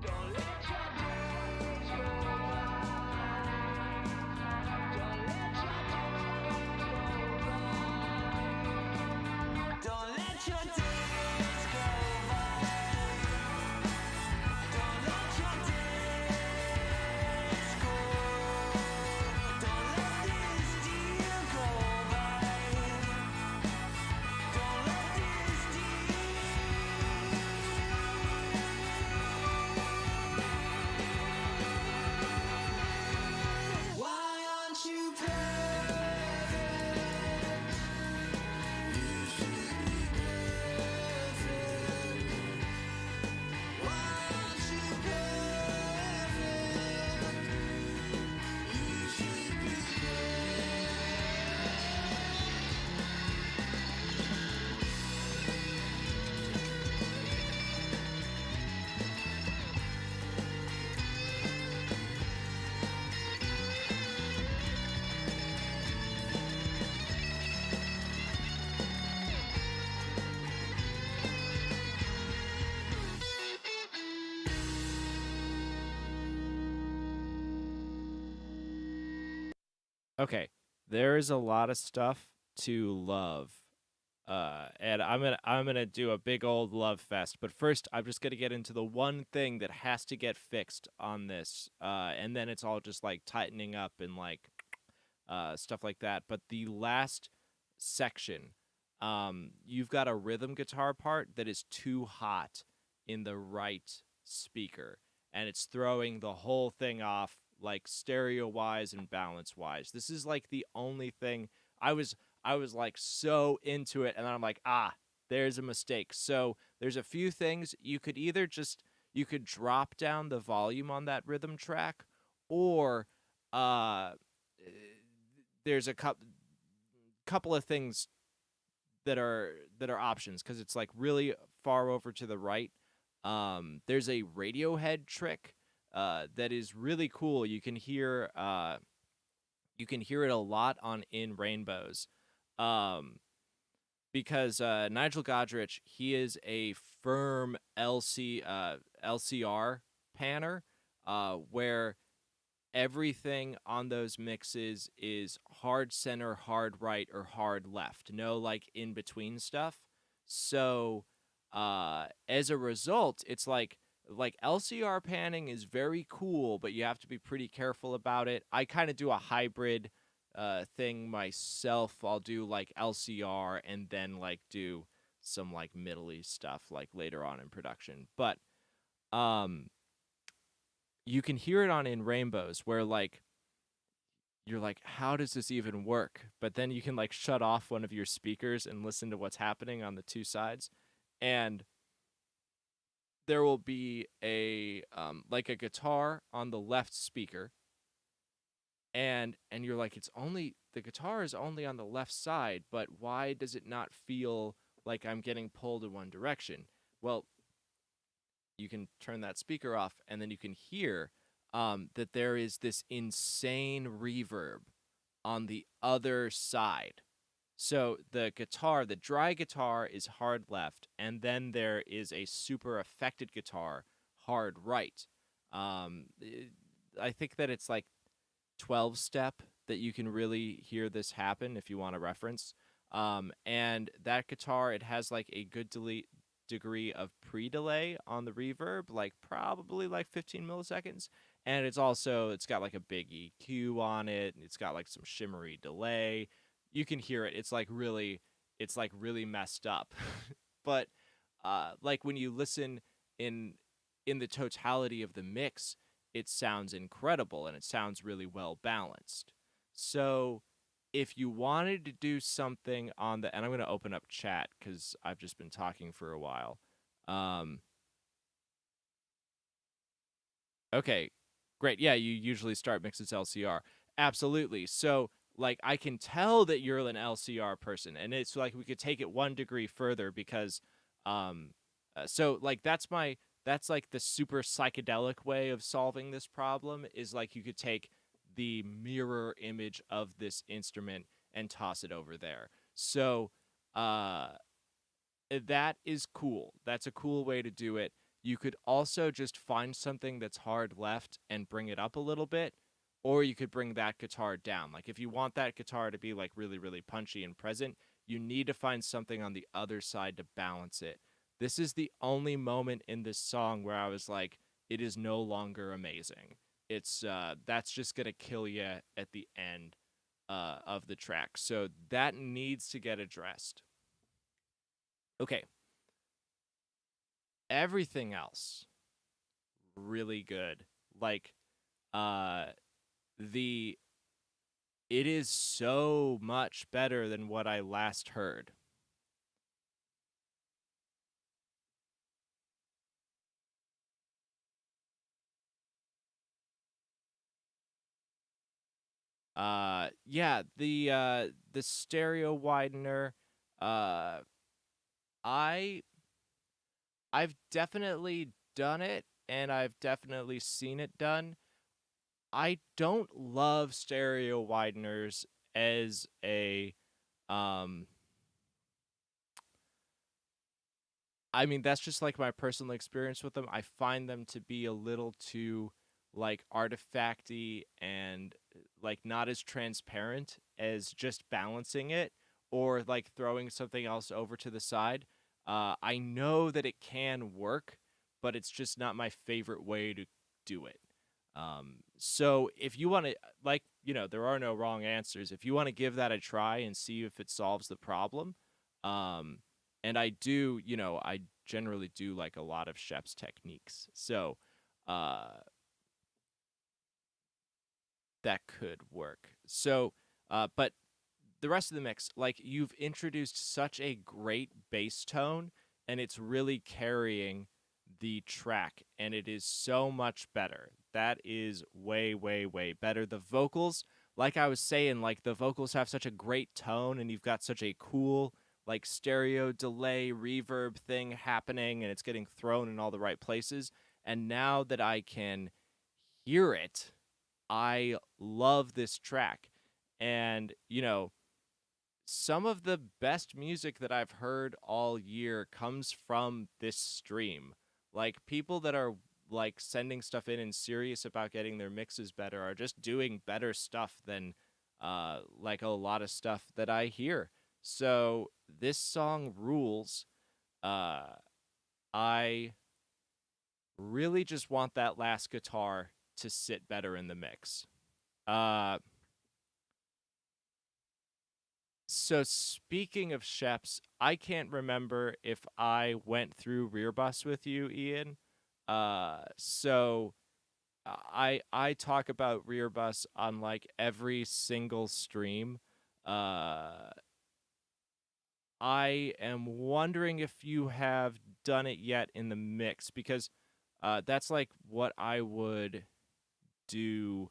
Don't let your days go by. Don't let your days go by. Don't let your days go by. Don't let your days go. Don't let this deal go by. Don't let this deal. Why aren't you perfect? You should be perfect. Why aren't you perfect? You should be Okay, there is a lot of stuff to love. And I'm gonna do a big old love fest. But first, I'm just gonna get into the one thing that has to get fixed on this. And then it's all just like tightening up and like stuff like that. But the last section, you've got a rhythm guitar part that is too hot in the right speaker, and it's throwing the whole thing off, like stereo wise and balance wise. This is like the only thing I was like so into it, and then I'm like, there's a mistake. So there's a few things you could either just you could drop down the volume on that rhythm track, or uh there's a couple of things that are options, because it's like really far over to the right. There's a Radiohead trick that is really cool. You can hear it a lot on In Rainbows, because Nigel Godrich, he is a firm LCR panner, where everything on those mixes is hard center, hard right, or hard left. No like in between stuff. So as a result, it's like LCR panning is very cool, but you have to be pretty careful about it. I kind of do a hybrid thing myself. I'll do like LCR and then like do some like middle-y stuff like later on in production. But you can hear it on In Rainbows, where like you're like, how does this even work? But then you can like shut off one of your speakers and listen to what's happening on the two sides, and there will be a like a guitar on the left speaker, and you're like, it's only the guitar is only on the left side, but why does it not feel like I'm getting pulled in one direction? Well, you can turn that speaker off, and then you can hear that there is this insane reverb on the other side. So the guitar, the dry guitar, is hard left, and then there is a super affected guitar, hard right. I think that it's like 12 step that you can really hear this happen if you want a reference. And that guitar, it has like a good degree of pre-delay on the reverb, like probably like 15 milliseconds. And it's got like a big EQ on it, and it's got like some shimmery delay. You can hear it. It's like really messed up. But like when you listen in the totality of the mix, it sounds incredible, and it sounds really well balanced. So if you wanted to do something on the, and I'm going to open up chat because I've just been talking for a while. Okay, great. Yeah, you usually start mixes LCR. Absolutely. So like I can tell that you're an LCR person, and it's like we could take it 1 degree further, because so like that's like the super psychedelic way of solving this problem, is like you could take the mirror image of this instrument and toss it over there. So that is cool. That's a cool way to do it. you could also just find something that's hard left and bring it up a little bit, or you could bring that guitar down. Like if you want that guitar to be like really, really punchy and present, you need to find something on the other side to balance it. This is the only moment in this song where I was like, it is no longer amazing. It's that's just gonna kill you at the end of the track. So that needs to get addressed. Okay. Everything else really good. Like the it is so much better than what I last heard. Yeah, the stereo widener, uh I I've definitely done it and I've definitely seen it done. I don't love stereo wideners as a um I mean, that's just like my personal experience with them. I find them to be a little too like artifacty and like not as transparent as just balancing it or like throwing something else over to the side. I know that it can work, but it's just not my favorite way to do it. So if you want to, like, there are no wrong answers. If you want to give that a try and see if it solves the problem, um, and I generally do like a lot of Shep's techniques. So, uh, that could work. So, but the rest of the mix, like you've introduced such a great bass tone and it's really carrying the track and it is so much better. That is way, way, way better. The vocals, like I was saying, like the vocals have such a great tone and you've got such a cool like stereo delay reverb thing happening and it's getting thrown in all the right places. And now that I can hear it, I love this track. And, some of the best music that I've heard all year comes from this stream. Like people that are like sending stuff in and serious about getting their mixes better are just doing better stuff than like a lot of stuff that I hear. So this song rules. I really just want that last guitar to sit better in the mix. Uh So speaking of Sheps, I can't remember if I went through Rear Bus with you, Ian. So I talk about Rear Bus on like every single stream. Uh, I am wondering if you have done it yet in the mix because that's like what I would do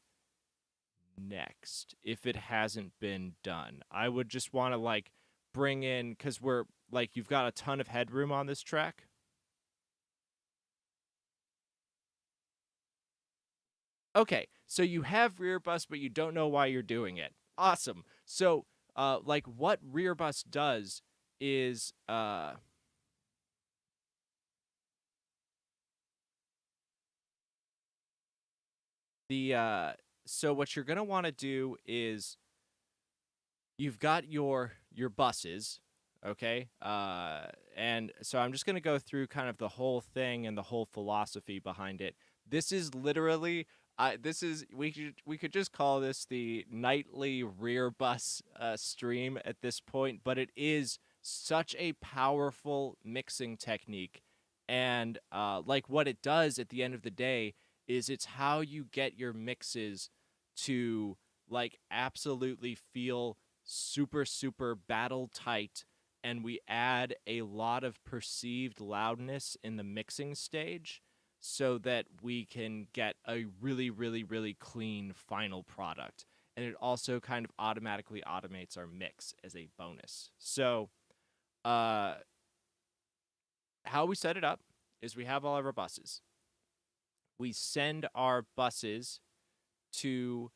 next if it hasn't been done. I would just want to like bring in because we're like you've got a ton of headroom on this track. Okay, so you have rear bus, but you don't know why you're doing it. Awesome. So, like what rear bus does is the so what you're gonna want to do is you've got your buses, okay? And so I'm just going to go through kind of the whole thing and the whole philosophy behind it. This is literally this is we could just call this the nightly rear bus stream at this point, but it is such a powerful mixing technique. And like what it does at the end of the day is it's how you get your mixes to like absolutely feel super, super battle tight, and we add a lot of perceived loudness in the mixing stage so that we can get a really, really, really clean final product. And it also kind of automatically automates our mix as a bonus. So, how we set it up is we have all of our buses. We send our buses to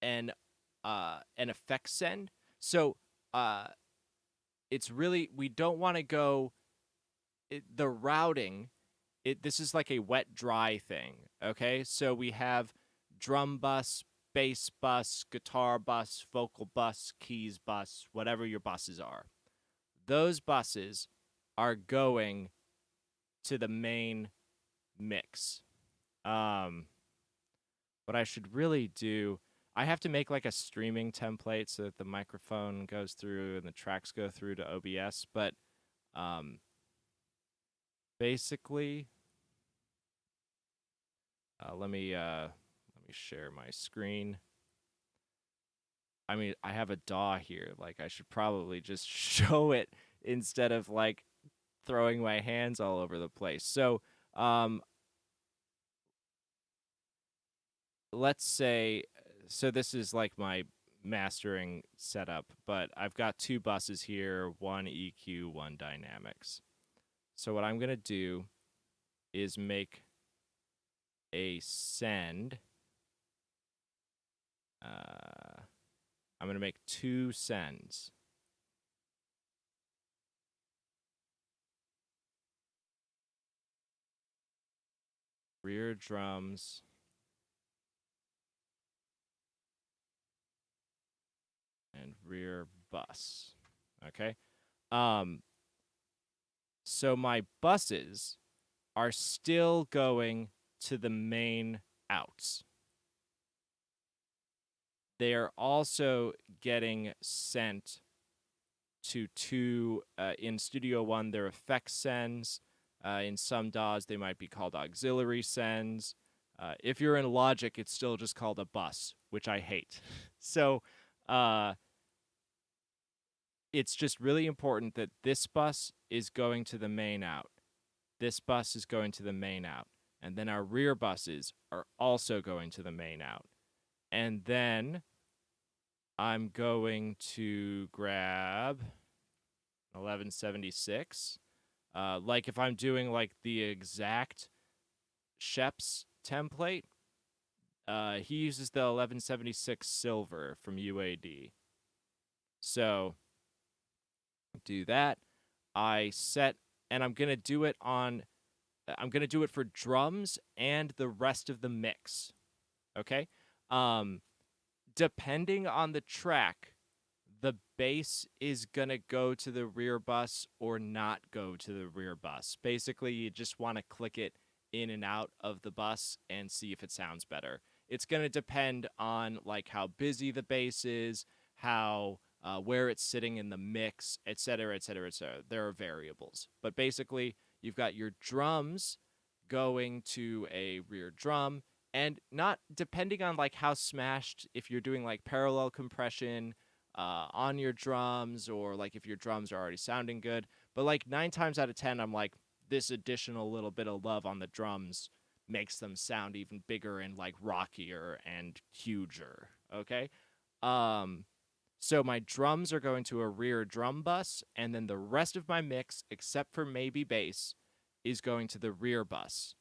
an effect send. So it's really we don't want to go the routing this is like a wet dry thing, okay? So we have drum bus, bass bus, guitar bus, vocal bus, keys bus, whatever your buses are. Those buses are going to the main mix. What I should really do, I have to make like a streaming template so that the microphone goes through and the tracks go through to OBS, but basically let me share my screen. I mean, I have a DAW here. Like, I should probably just show it instead of like throwing my hands all over the place. So, let's say, so this is like my mastering setup, but I've got two buses here, one EQ, one dynamics. So what I'm going to do is make a send. I'm going to make two sends. Rear drums. And rear bus. Okay. So my buses are still going to the main outs. They are also getting sent to two, in Studio One, they're effects sends. In some DAWs, they might be called auxiliary sends. If you're in Logic, it's still just called a bus, which I hate. So, it's just really important that this bus is going to the main out. This bus is going to the main out. And then our rear buses are also going to the main out. And then I'm going to grab 1176. Like if I'm doing like the exact Shep's template, he uses the 1176 silver from UAD. So do that. I set, and I'm going to do it for drums and the rest of the mix. Okay? Depending on the track, the bass is going to go to the rear bus or not go to the rear bus. Basically, you just want to click it in and out of the bus and see if it sounds better. It's going to depend on like how busy the bass is, how where it's sitting in the mix, etc., etc., etc. There are variables. But basically, you've got your drums going to a rear drum, and not depending on like how smashed, if you're doing like parallel compression on your drums, or like if your drums are already sounding good. But like 9 times out of 10, I'm like, this additional little bit of love on the drums makes them sound even bigger and like rockier and huger. Okay. So my drums are going to a rear drum bus, and then the rest of my mix, except for maybe bass, is going to the rear bus.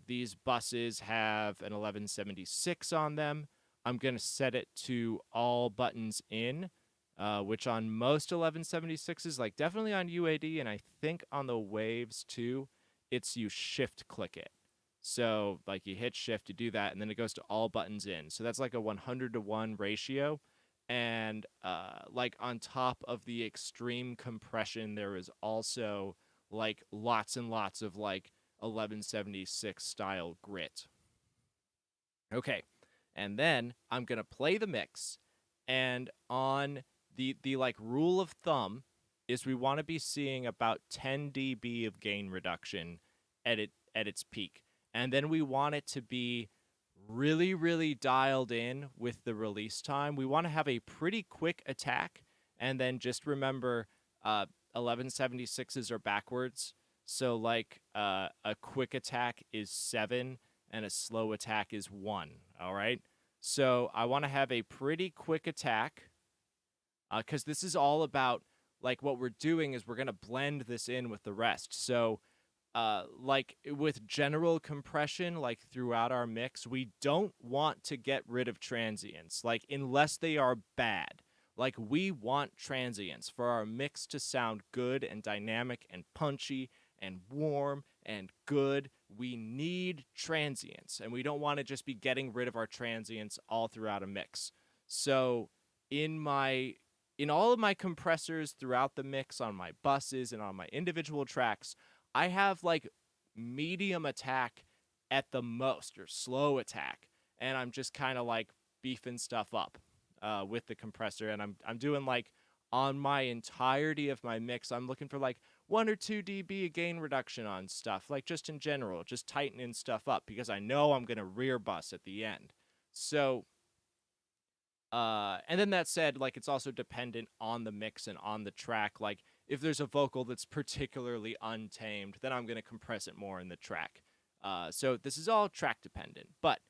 These buses have an 1176 on them. I'm going to set it to all buttons in, which on most 1176s, like definitely on UAD, and I think on the Waves too, it's you shift click it. So like you hit shift to do that, and then it goes to all buttons in. So that's like a 100-to-1 ratio. And like on top of the extreme compression, there is also like lots and lots of like 1176 style grit. Okay. And then I'm going to play the mix, and on the like rule of thumb is we want to be seeing about 10 dB of gain reduction at its peak. And then we want it to be really, really dialed in with the release time. We want to have a pretty quick attack, and then just remember 1176s are backwards. So like a quick attack is 7 and a slow attack is 1, all right? So I want to have a pretty quick attack, because this is all about, like, what we're doing is we're going to blend this in with the rest. So like with general compression, like throughout our mix, we don't want to get rid of transients, like unless they are bad. Like we want transients for our mix to sound good and dynamic and punchy and warm and good. We need transients, and we don't want to just be getting rid of our transients all throughout a mix. So in all of my compressors throughout the mix, on my buses and on my individual tracks, I have like medium attack at the most, or slow attack, and I'm just kind of like beefing stuff up with the compressor, and I'm doing like on my entirety of my mix, I'm looking for like 1 or 2 dB of gain reduction on stuff, like just in general, just tightening stuff up because I know I'm gonna rear bus at the end. So and then that said, like, it's also dependent on the mix and on the track. Like, if there's a vocal that's particularly untamed, then I'm going to compress it more in the track. So this is all track dependent. But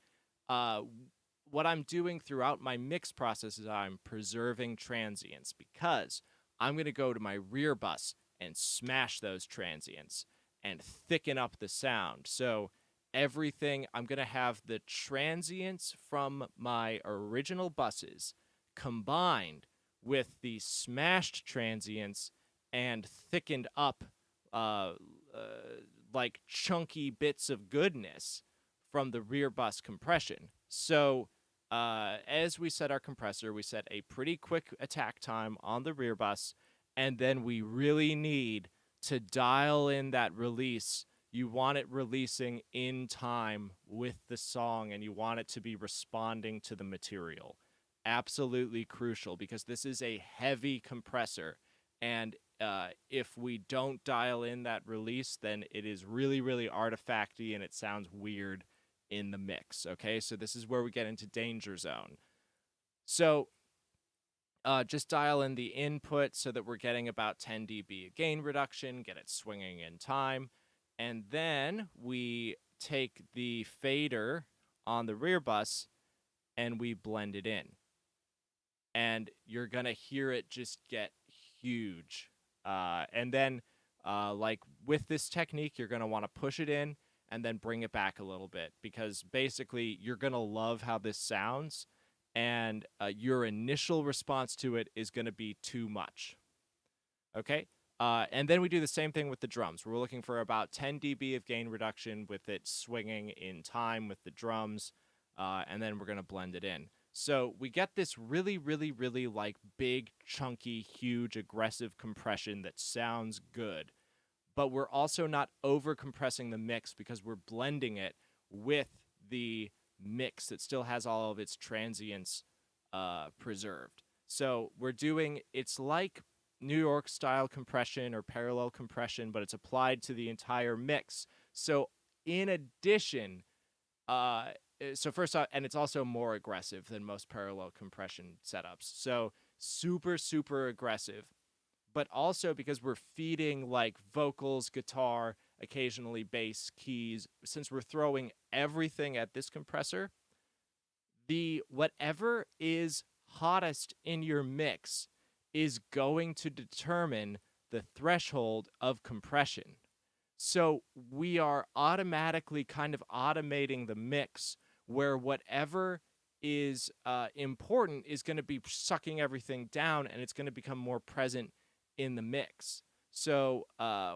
what I'm doing throughout my mix process is I'm preserving transients because I'm going to go to my rear bus and smash those transients and thicken up the sound. So everything, I'm going to have the transients from my original buses combined with the smashed transients and thickened up like chunky bits of goodness from the rear bus compression. So as we set our compressor, we set a pretty quick attack time on the rear bus, and then we really need to dial in that release. You want it releasing in time with the song, and you want it to be responding to the material. Absolutely crucial, because this is a heavy compressor, and if we don't dial in that release, then it is really, really artifacty, and it sounds weird in the mix, okay? So this is where we get into danger zone. So just dial in the input so that we're getting about 10 dB of gain reduction, get it swinging in time, and then we take the fader on the rear bus and we blend it in. And you're going to hear it just get huge. And then, like with this technique, you're going to want to push it in and then bring it back a little bit, because basically you're going to love how this sounds, and your initial response to it is going to be too much. Okay? And then we do the same thing with the drums. We're looking for about 10 dB of gain reduction with it swinging in time with the drums, and then we're going to blend it in. So we get this really, really, really like big, chunky, huge, aggressive compression that sounds good. But we're also not over compressing the mix because we're blending it with the mix that still has all of its transients preserved. So we're doing, it's like New York style compression or parallel compression, but it's applied to the entire mix. So in addition, so first off, and it's also more aggressive than most parallel compression setups. So super, super aggressive. But also because we're feeding like vocals, guitar, occasionally bass, keys, since we're throwing everything at this compressor, the whatever is hottest in your mix is going to determine the threshold of compression. So we are automatically kind of automating the mix where whatever is important is going to be sucking everything down, and it's going to become more present in the mix. So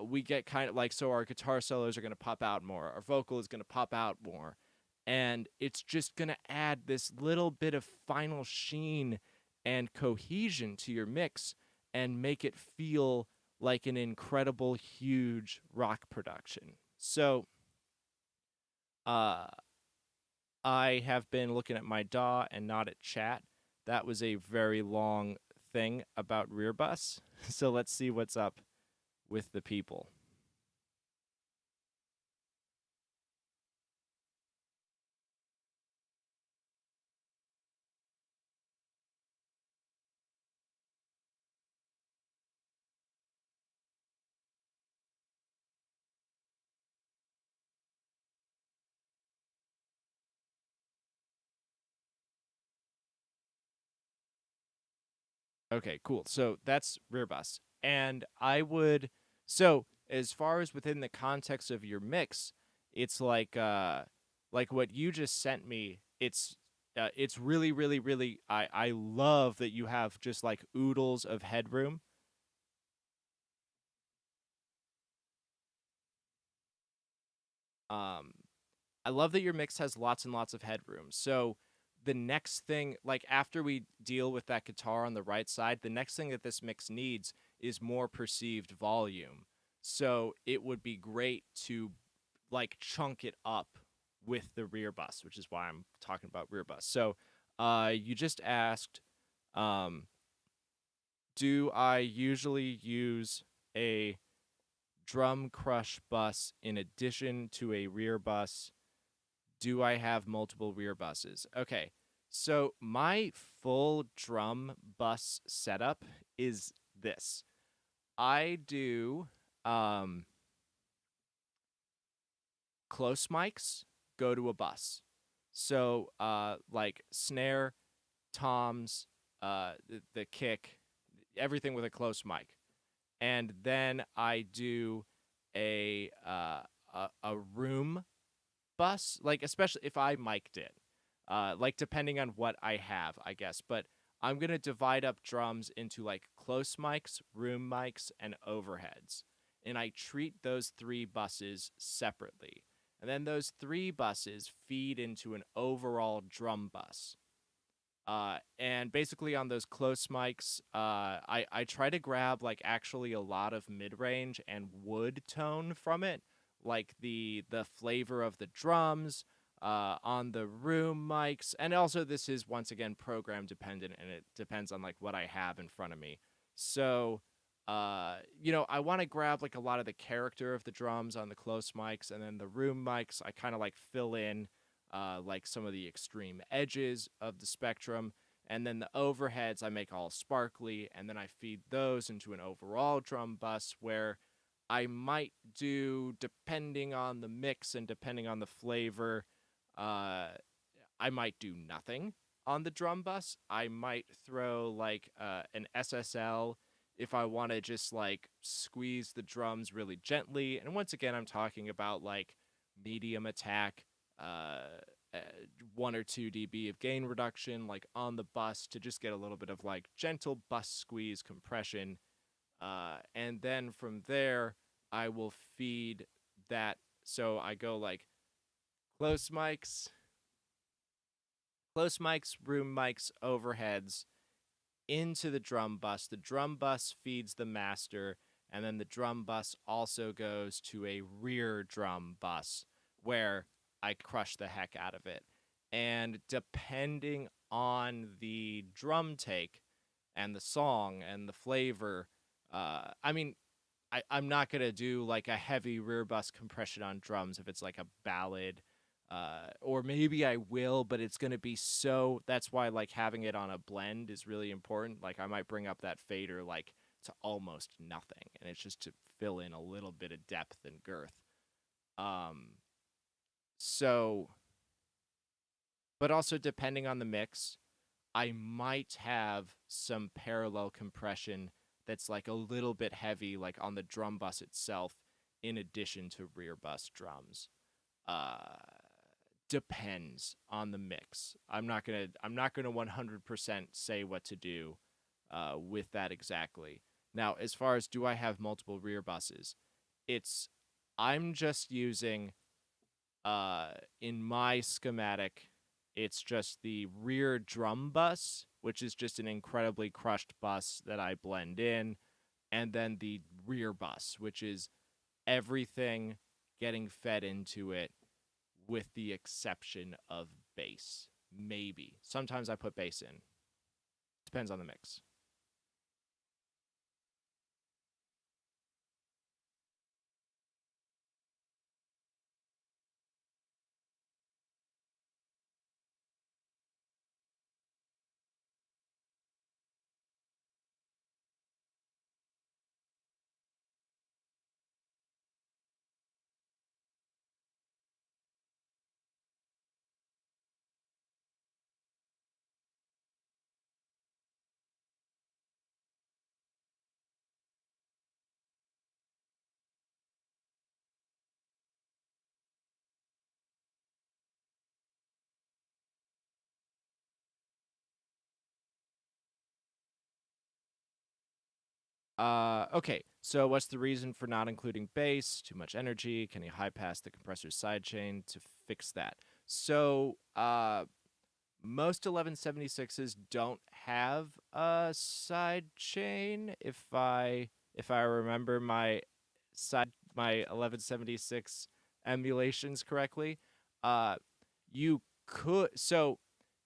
we get kind of like, so our guitar solos are going to pop out more, our vocal is going to pop out more, and it's just going to add this little bit of final sheen and cohesion to your mix and make it feel like an incredible, huge rock production. So I have been looking at my DAW and not at chat. That was a very long thing about rear bus. So let's see what's up with the people. Okay, cool. So that's rear bus. And I would, so as far as within the context of your mix, it's like what you just sent me, it's really, really, really, I love that you have just like oodles of headroom. Um, I love that your mix has lots and lots of headroom. So the next thing, like after we deal with that guitar on the right side, the next thing that this mix needs is more perceived volume. So it would be great to like chunk it up with the rear bus, which is why I'm talking about rear bus. So you just asked, um, do I usually use a drum crush bus in addition to a rear bus? Do I have multiple rear buses? Okay, so my full drum bus setup is this. I do close mics go to a bus. So like snare, toms, the kick, everything with a close mic. And then I do a room bus, like especially if I mic'd it, like depending on what I have, I guess. But I'm gonna divide up drums into like close mics, room mics, and overheads, and I treat those three buses separately. And then those three buses feed into an overall drum bus. And basically on those close mics, I try to grab like actually a lot of mid range and wood tone from it, like the flavor of the drums. On the room mics, and also this is once again program dependent, and it depends on like what I have in front of me. So, I want to grab like a lot of the character of the drums on the close mics, and then the room mics, I kind of like fill in like some of the extreme edges of the spectrum. And then the overheads I make all sparkly, and then I feed those into an overall drum bus where I might do, depending on the mix and depending on the flavor, I might do nothing on the drum bus. I might throw like an SSL if I want to just like squeeze the drums really gently. And once again, I'm talking about like medium attack, uh, 1 or 2 dB of gain reduction, like on the bus to just get a little bit of like gentle bus squeeze compression. And then from there, I will feed that. So I go like close mics, room mics, overheads into the drum bus. The drum bus feeds the master, and then the drum bus also goes to a rear drum bus where I crush the heck out of it. And depending on the drum take and the song and the flavor, I mean, I'm not going to do like a heavy rear bus compression on drums if it's like a ballad. Or maybe I will, but it's going to be so. That's why like having it on a blend is really important. Like I might bring up that fader like to almost nothing, and it's just to fill in a little bit of depth and girth. Um, so, but also depending on the mix, I might have some parallel compression that's like a little bit heavy, like on the drum bus itself, in addition to rear bus drums. Uh, Depends on the mix. I'm not gonna 100% say what to do with that exactly. Now, as far as do I have multiple rear buses, it's I'm just using in my schematic, it's just the rear drum bus, which is just an incredibly crushed bus that I blend in, and then the rear bus, which is everything getting fed into it with the exception of bass. Maybe. Sometimes I put bass in. Depends on the mix. Okay, so what's the reason for not including bass? Too much energy. Can you high pass the compressor's sidechain to fix that? So, most 1176s don't have a sidechain. If I remember my 1176 emulations correctly, uh, you could. So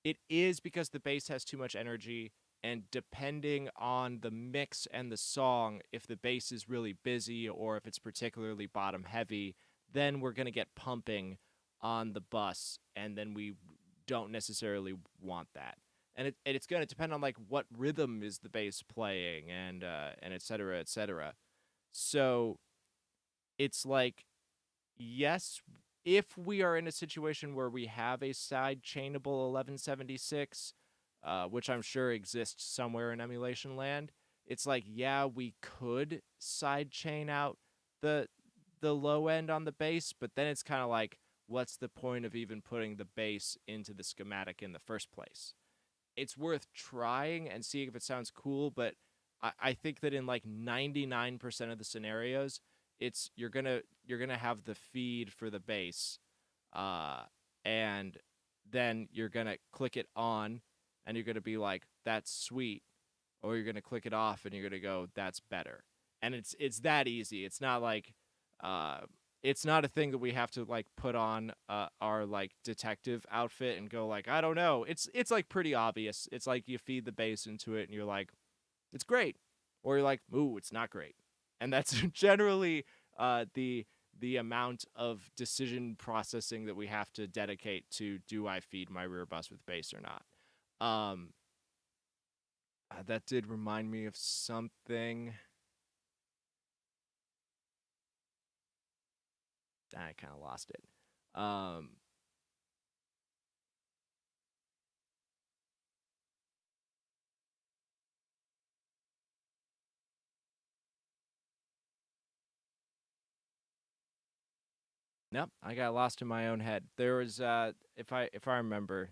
it is because the bass has too much energy, and depending on the mix and the song, if the bass is really busy or if it's particularly bottom heavy, then we're going to get pumping on the bus, and then we don't necessarily want that. And it's going to depend on like what rhythm is the bass playing, and et cetera, et cetera. So it's like, yes, if we are in a situation where we have a side chainable 1176, which I'm sure exists somewhere in emulation land, it's like, yeah, we could side chain out the low end on the bass, but then it's kind of like, what's the point of even putting the bass into the schematic in the first place? It's worth trying and seeing if it sounds cool, but I think that in like 99% of the scenarios, it's you're gonna have the feed for the bass, uh, and then you're gonna click it on, and you're gonna be like, "That's sweet," or you're gonna click it off, and you're gonna go, "That's better." And it's that easy. It's not like, uh, it's not a thing that we have to like put on our like detective outfit and go like, I don't know. It's like pretty obvious. It's like you feed the bass into it, and you're like, it's great, or you're like, ooh, it's not great, and that's generally the amount of decision processing that we have to dedicate to, do I feed my rear bus with bass or not? That did remind me of something. I kind of lost it. Nope, I got lost in my own head. There was if I remember,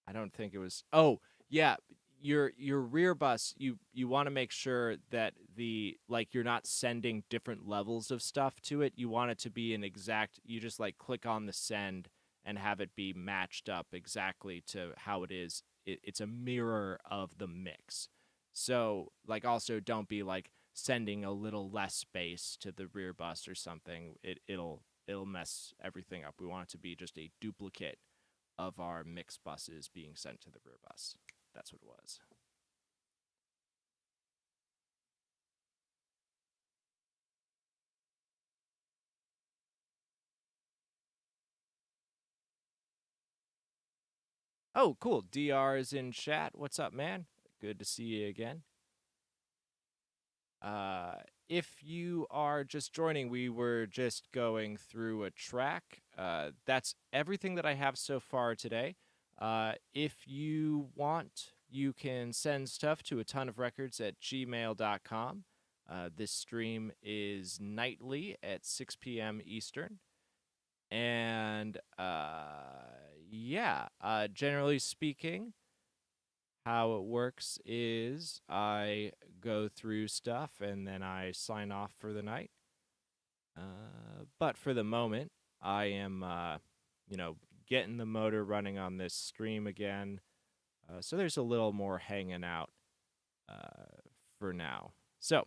I don't think it was. Oh, yeah, your rear bus, you want to make sure that the like you're not sending different levels of stuff to it. You want it to be an exact, you just like click on the send and have it be matched up exactly to how it is. It's a mirror of the mix. So, like, also don't be like sending a little less space to the rear bus or something. It'll mess everything up. We want it to be just a duplicate of our mix buses being sent to the rear bus. That's what it was. Oh, cool. DR is in chat. What's up, man? Good to see you again. Uh, if you are just joining, we were just going through a track. That's everything that I have so far today. If you want, you can send stuff to atonuvrecords@gmail.com. This stream is nightly at 6 p.m. Eastern. And yeah, generally speaking, how it works is I go through stuff and then I sign off for the night. But for the moment, I am, getting the motor running on this stream again. So there's a little more hanging out for now. So,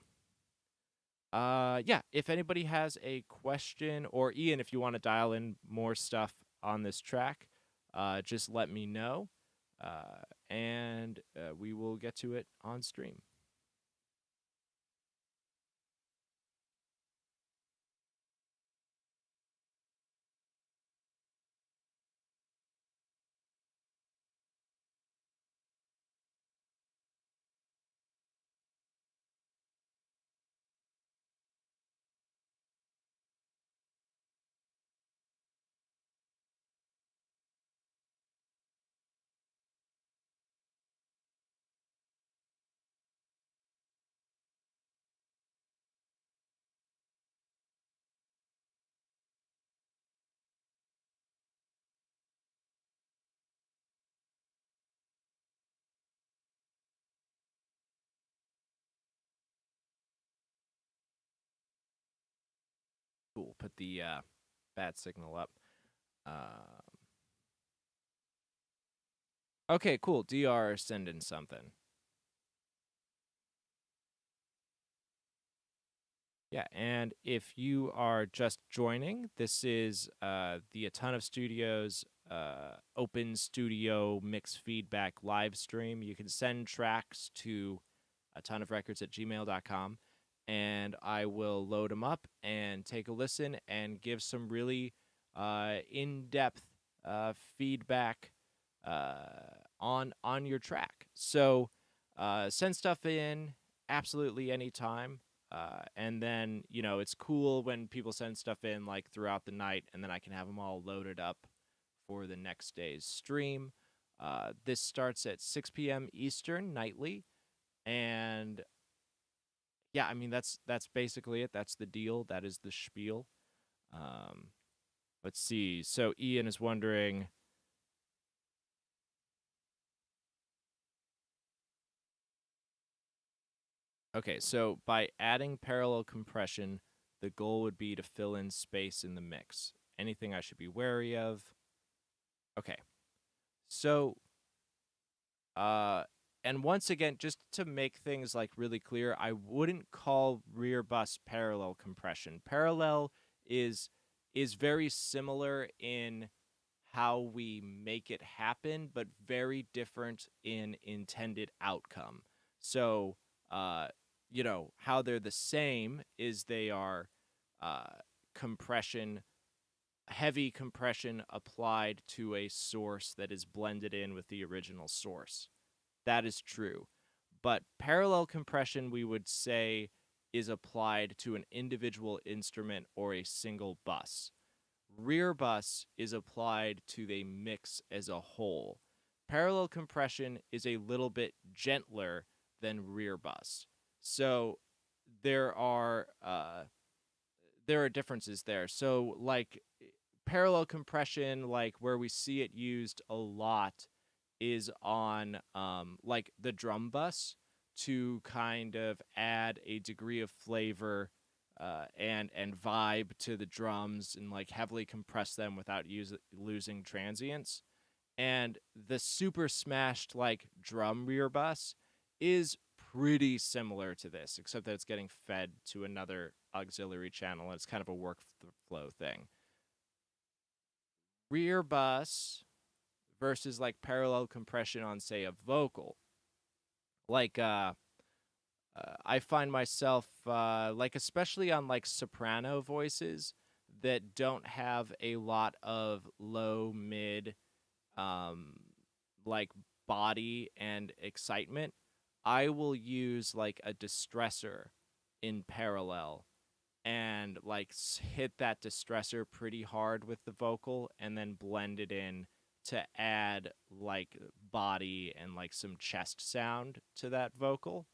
yeah, if anybody has a question, or Ian, if you want to dial in more stuff on this track, just let me know, and we will get to it on stream. Cool. Put the bad signal up. Okay, cool. DR sending something. Yeah, and if you are just joining, this is the Atonuv Studios Open Studio Mix Feedback live stream. You can send tracks to atonuvrecords@gmail.com, and I will load them up and take a listen and give some really in-depth feedback on your track. So send stuff in absolutely anytime. And then, you know, it's cool when people send stuff in like throughout the night, and then I can have them all loaded up for the next day's stream. This starts at 6 p.m. Eastern nightly. And yeah, I mean, that's basically it. That's the deal. That is the spiel. Let's see. So Ian is wondering, okay, so by adding parallel compression, the goal would be to fill in space in the mix. Anything I should be wary of? Okay. So, and once again, just to make things like really clear, I wouldn't call rear bus parallel compression. Parallel is very similar in how we make it happen, but very different in intended outcome. So, you know, how they're the same is they are compression, heavy compression applied to a source that is blended in with the original source. That is true. But parallel compression, we would say, is applied to an individual instrument or a single bus. Rear bus is applied to the mix as a whole. Parallel compression is a little bit gentler than rear bus. So there are differences there. So like parallel compression, like where we see it used a lot is on like the drum bus to kind of add a degree of flavor and vibe to the drums and like heavily compress them without losing transients. And the super smashed like drum rear bus is pretty similar to this, except that it's getting fed to another auxiliary channel and it's kind of a workflow thing. Rear bus versus like parallel compression on, say, a vocal. Like I find myself like, especially on like soprano voices that don't have a lot of low mid like body and excitement, I will use like a distressor in parallel and like hit that distressor pretty hard with the vocal and then blend it in to add like body and like some chest sound to that vocal.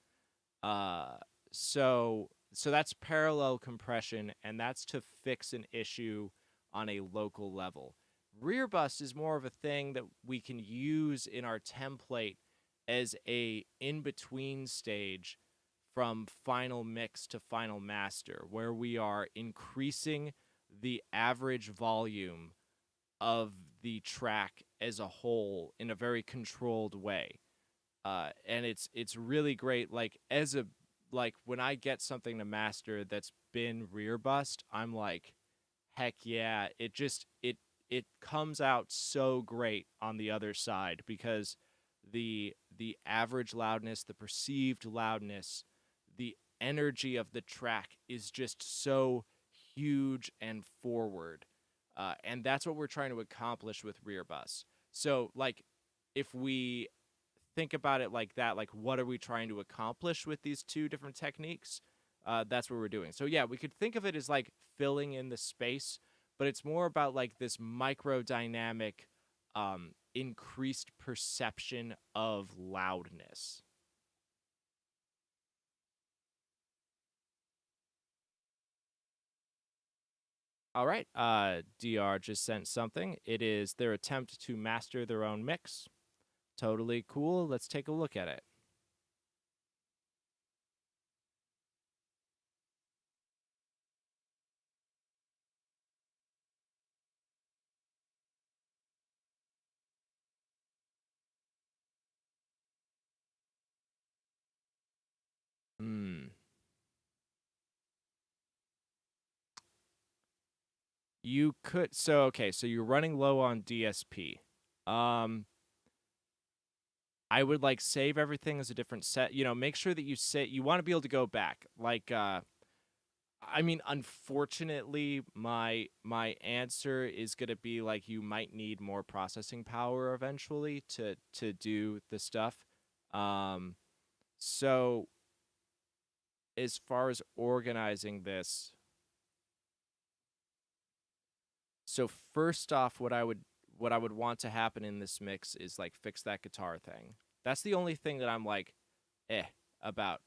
So that's parallel compression, and that's to fix an issue on a local level. Rear bus is more of a thing that we can use in our template as a in-between stage from final mix to final master, where we are increasing the average volume of the track as a whole in a very controlled way. And it's really great. Like when I get something to master that's been rear bust, I'm like, heck yeah! It comes out so great on the other side because the average loudness, the perceived loudness, the energy of the track is just so huge and forward. And that's what we're trying to accomplish with rear bus. So, like, if we think about it like that, like, what are we trying to accomplish with these two different techniques? That's what we're doing. So, yeah, we could think of it as, like, filling in the space, but it's more about, like, this microdynamic, increased perception of loudness. All right, DR just sent something. It is their attempt to master their own mix. Totally cool. Let's take a look at it. Hmm. You could okay, so you're running low on DSP. Um I would like save everything as a different set. Make sure that you want to be able to go back. Like I mean, unfortunately, my answer is going to be like you might need more processing power eventually to do the stuff. Um so as far as organizing this, so first off, what I would want to happen in this mix is like fix that guitar thing. That's the only thing that I'm like about.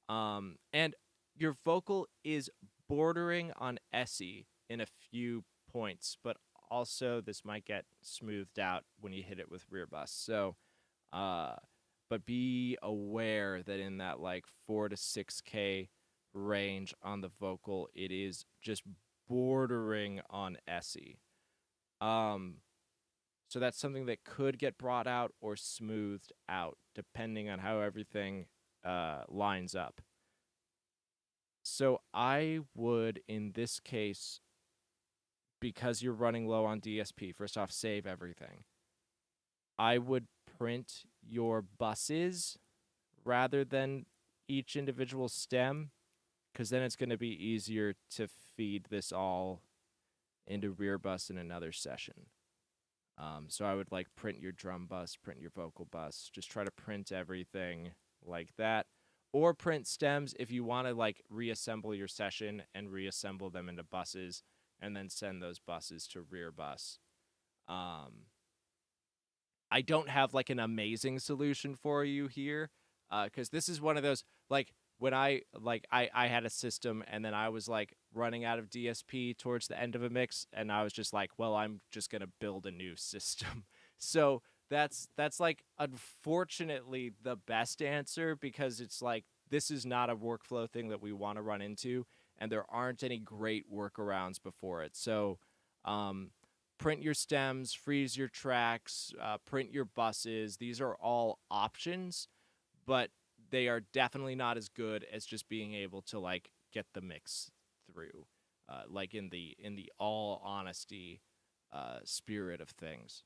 And your vocal is bordering on Essie in a few points, but also this might get smoothed out when you hit it with rear bus. So uh but be aware that in that like 4 to 6K range on the vocal, it is just bordering on Essie. Um, so that's something that could get brought out or smoothed out depending on how everything lines up. So I would, in this case, because you're running low on DSP, first off, save everything. I would print your buses rather than each individual stem, because then it's going to be easier to feed this all into rear bus in another session. So I would like print your drum bus, print your vocal bus, just try to print everything like that. Or print stems if you want to like reassemble your session and reassemble them into buses and then send those buses to rear bus. I don't have like an amazing solution for you here, because this is one of those like when I had a system and then I was like running out of DSP towards the end of a mix and I was just like, well, I'm just gonna build a new system. So that's like unfortunately the best answer, because it's like this is not a workflow thing that we want to run into, and there aren't any great workarounds before it. So print your stems, freeze your tracks, print your buses. These are all options, but they are definitely not as good as just being able to like get the mix through, like in the all honesty spirit of things.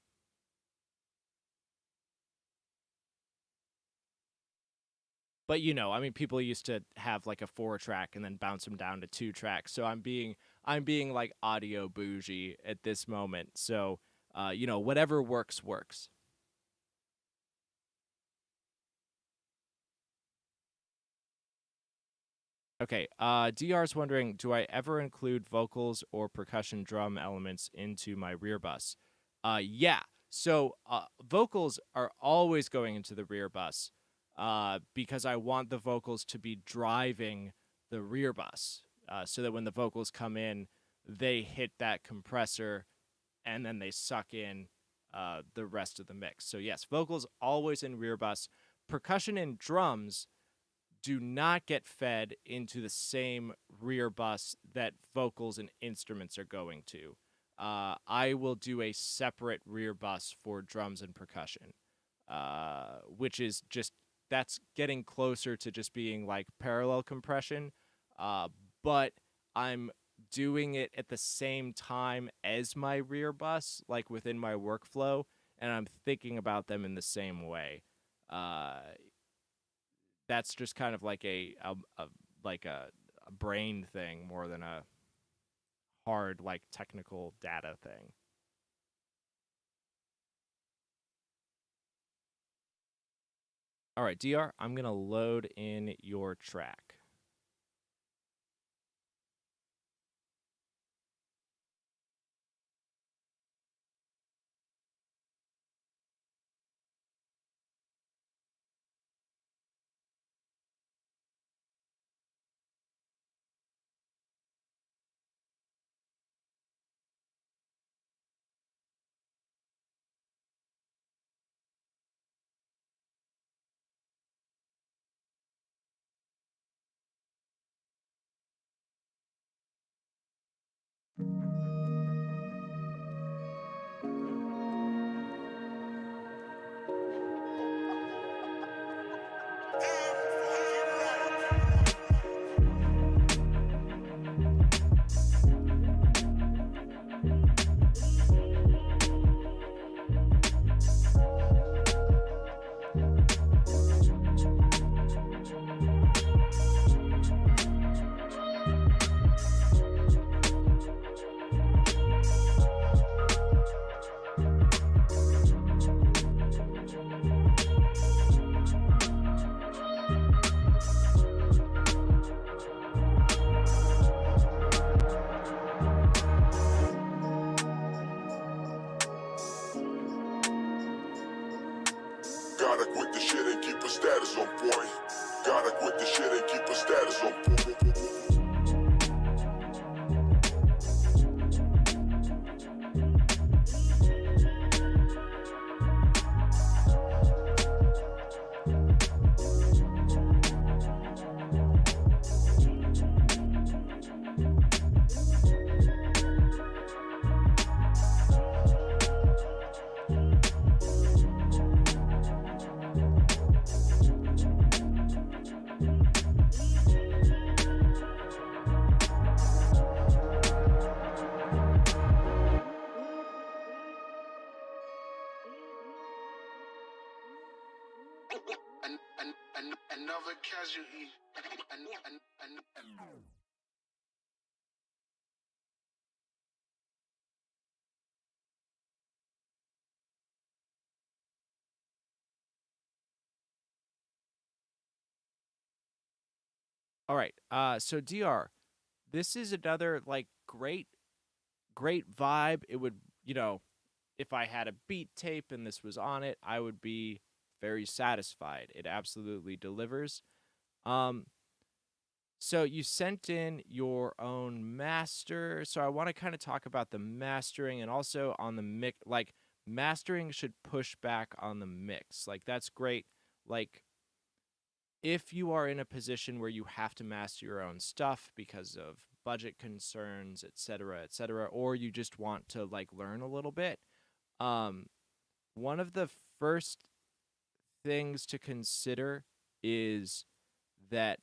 But I mean, people used to have like a 4-track and then bounce them down to 2 tracks. So I'm being like audio bougie at this moment. So whatever works works. Okay, DR's wondering, do I ever include vocals or percussion drum elements into my rear bus? Yeah. So vocals are always going into the rear bus, because I want the vocals to be driving the rear bus, so that when the vocals come in, they hit that compressor and then they suck in the rest of the mix. So yes, vocals always in rear bus. Percussion and drums do not get fed into the same rear bus that vocals and instruments are going to. I will do a separate rear bus for drums and percussion, which is just, that's getting closer to just being like parallel compression, but I'm doing it at the same time as my rear bus, like within my workflow, and I'm thinking about them in the same way. That's just kind of like a brain thing more than a hard like technical data thing. All right, DR, I'm going to load in your track. quit the shit and keep a status on point. Gotta quit the shit and keep a status on point. Another casualty. All right. So DR, this is another like great vibe. It would, if I had a beat tape and this was on it, I would be very satisfied. It absolutely delivers. So you sent in your own master. So I want to kind of talk about the mastering and also on the mix. Like mastering should push back on the mix. Like that's great. Like if you are in a position where you have to master your own stuff because of budget concerns, et cetera, or you just want to like learn a little bit, one of the first things to consider is that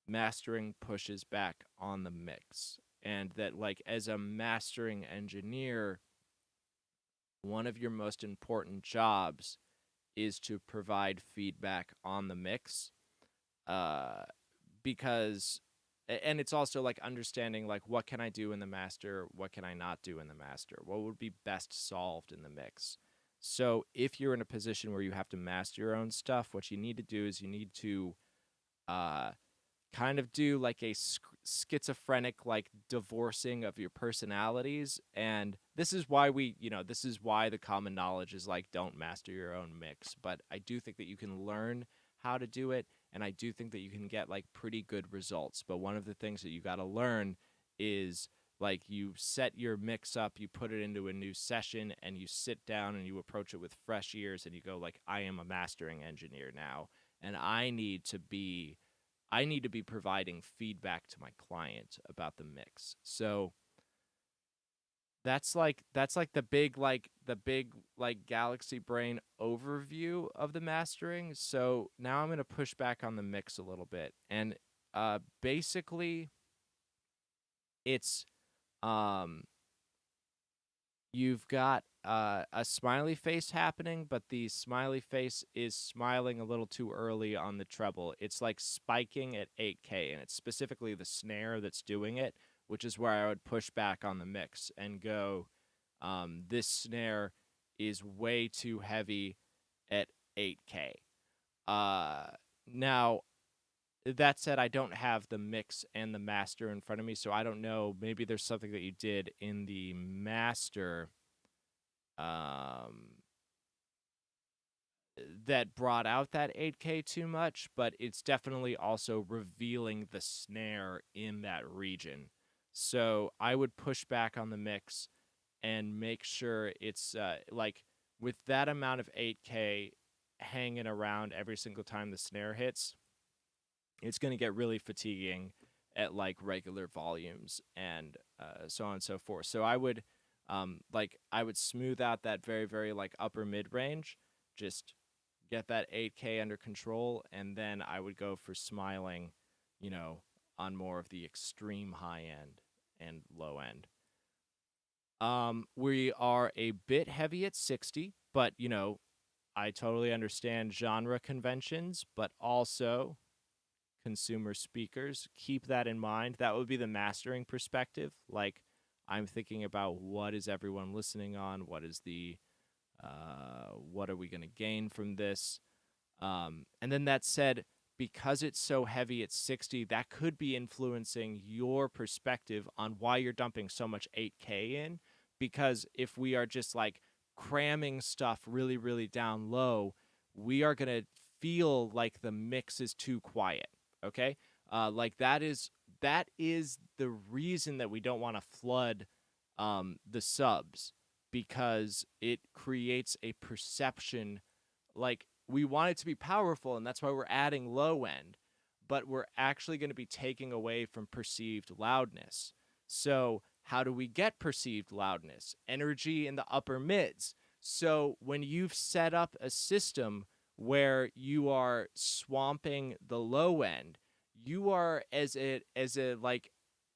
mastering pushes back on the mix, and that like as a mastering engineer, one of your most important jobs is to provide feedback on the mix, because and it's also like understanding like what can I do in the master, what can I not do in the master, what would be best solved in the mix. So if you're in a position where you have to master your own stuff, what you need to do is you need to kind of do like a schizophrenic like divorcing of your personalities. And this is why this is why the common knowledge is like don't master your own mix. But I do think that you can learn how to do it, and I do think that you can get like pretty good results. But one of the things that you got to learn is like you set your mix up, you put it into a new session, and you sit down and you approach it with fresh ears, and you go like, I am a mastering engineer now, and I need to be providing feedback to my client about the mix. So that's like the big galaxy brain overview of the mastering. So now I'm going to push back on the mix a little bit. And basically it's you've got a smiley face happening, but the smiley face is smiling a little too early on the treble. It's like spiking at 8K, and it's specifically the snare that's doing it, which is where I would push back on the mix and go, this snare is way too heavy at 8K. Now, that said, I don't have the mix and the master in front of me, so I don't know. Maybe there's something that you did in the master that brought out that 8K too much, but it's definitely also revealing the snare in that region. So I would push back on the mix and make sure it's like with that amount of 8K hanging around every single time the snare hits, it's going to get really fatiguing at like regular volumes and so on and so forth. So I would I would smooth out that very, very like upper mid range, just get that 8K under control, and then I would go for smiling, on more of the extreme high end and low end. We are a bit heavy at 60, but I totally understand genre conventions, but also consumer speakers. Keep that in mind. That would be the mastering perspective. Like, I'm thinking about what is everyone listening on? What is the, what are we going to gain from this? And then that said, because it's so heavy at 60, that could be influencing your perspective on why you're dumping so much 8K in. Because if we are just like cramming stuff really, really down low, we are going to feel like the mix is too quiet. Okay? Like that is the reason that we don't want to flood the subs, because it creates a perception, like we want it to be powerful, and that's why we're adding low end, but we're actually going to be taking away from perceived loudness. So how do we get perceived loudness? Energy in the upper mids. So when you've set up a system where you are swamping the low end, you are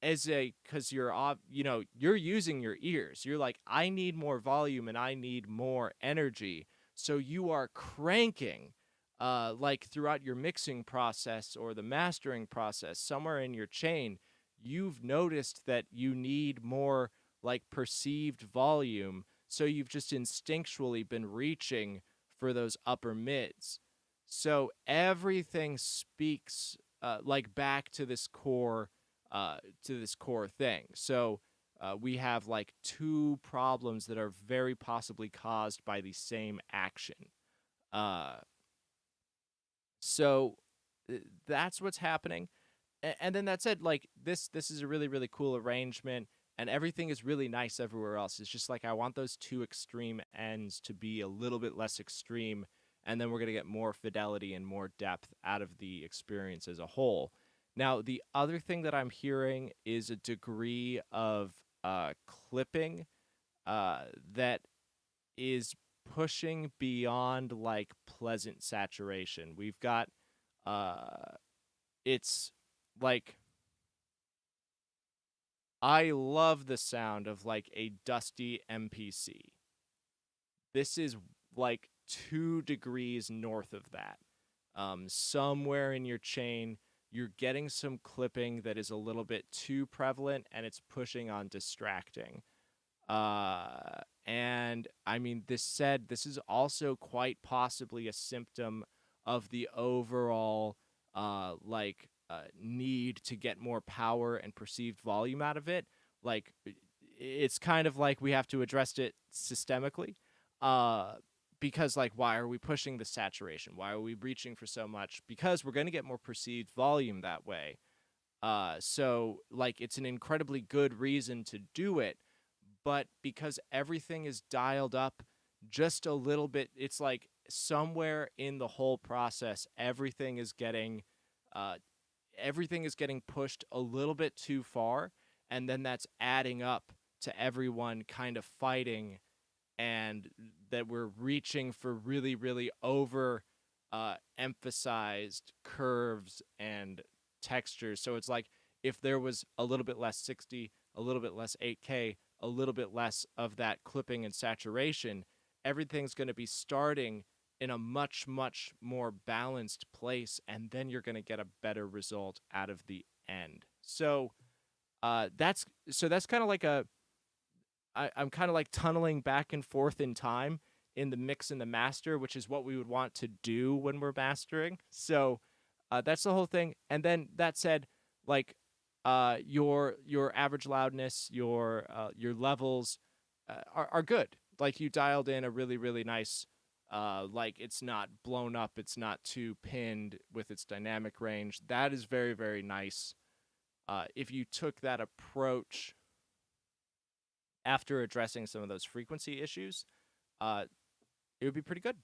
because you're using your ears. You're like, I need more volume and I need more energy. So you are cranking like throughout your mixing process or the mastering process, somewhere in your chain, you've noticed that you need more like perceived volume. So you've just instinctually been reaching for those upper mids. So everything speaks like back to this core thing. So we have like two problems that are very possibly caused by the same action. Uh, so that's what's happening. And then that said, like this is a really, really cool arrangement, and everything is really nice everywhere else. It's just like I want those two extreme ends to be a little bit less extreme, and then we're gonna get more fidelity and more depth out of the experience as a whole. Now, the other thing that I'm hearing is a degree of clipping that is pushing beyond like pleasant saturation. We've got it's like, I love the sound of like a dusty MPC. This is like 2 degrees north of that. Somewhere in your chain, you're getting some clipping that is a little bit too prevalent, and it's pushing on distracting. And I mean, this is also quite possibly a symptom of the overall need to get more power and perceived volume out of it. Like, it's kind of like we have to address it systemically. Because like, why are we pushing the saturation? Why are we reaching for so much? Because we're going to get more perceived volume that way. So like, it's an incredibly good reason to do it, but because everything is dialed up just a little bit, it's like somewhere in the whole process, everything is getting pushed a little bit too far, and then that's adding up to everyone kind of fighting, and that we're reaching for really, really over emphasized curves and textures. So it's like, if there was a little bit less 60, a little bit less 8K, a little bit less of that clipping and saturation, everything's going to be starting in a much, much more balanced place, and then you're going to get a better result out of the end. So that's kind of like I'm kind of like tunneling back and forth in time in the mix and the master, which is what we would want to do when we're mastering. So that's the whole thing. And then that said, like your average loudness, your levels are good. Like, you dialed in a really, really nice, like, it's not blown up, it's not too pinned with its dynamic range. That is very, very nice. If you took that approach after addressing some of those frequency issues, it would be pretty good.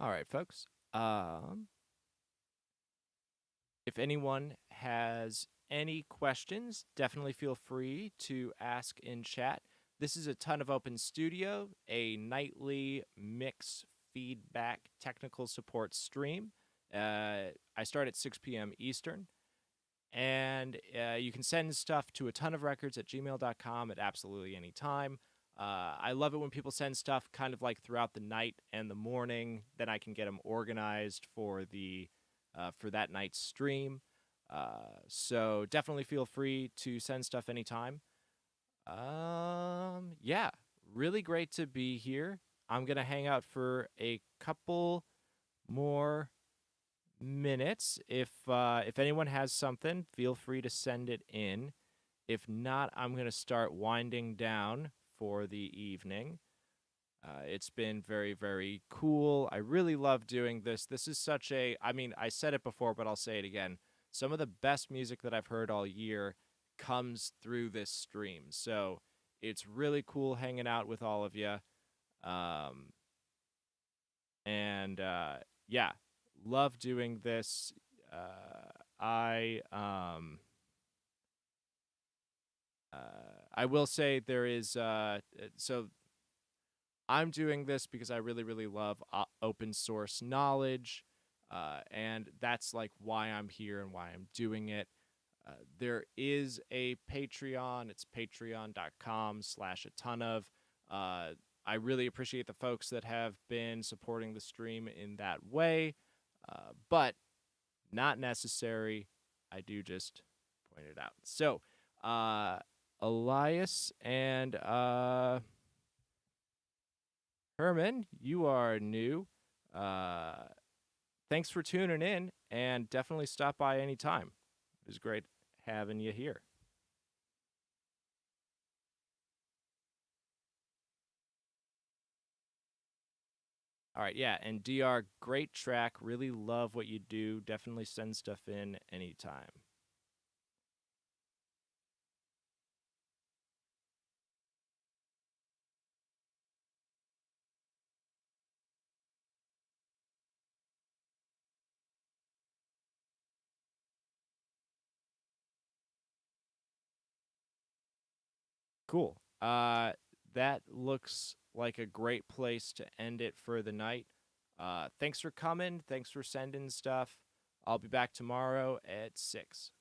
All right, folks. If anyone has any questions, definitely feel free to ask in chat. This is a Ton of Open Studio, a nightly mix feedback technical support stream. I start at 6 p.m. Eastern. And you can send stuff to atonuvrecords@gmail.com at absolutely any time. I love it when people send stuff kind of like throughout the night and the morning. Then I can get them organized for for that night's stream. So definitely feel free to send stuff anytime. Yeah, really great to be here. I'm gonna hang out for a couple more minutes. If anyone has something, feel free to send it in. If not, I'm gonna start winding down for the evening. It's been very, very cool. I really love doing this. This is such a, I mean, I said it before, but I'll say it again. Some of the best music that I've heard all year comes through this stream. So it's really cool hanging out with all of you. Um, and yeah, love doing this. I will say there is so I'm doing this because I really, really love open source knowledge, and that's like why I'm here and why I'm doing it. There is a Patreon. It's patreon.com/Atonuv. I really appreciate the folks that have been supporting the stream in that way, but not necessary. I do just point it out. So, Elias and Herman, you are new. Thanks for tuning in, and definitely stop by anytime. It was great having you here. All right, yeah, and DR, great track. Really love what you do. Definitely send stuff in anytime. Cool. That looks like a great place to end it for the night. Thanks for coming. Thanks for sending stuff. I'll be back tomorrow at 6.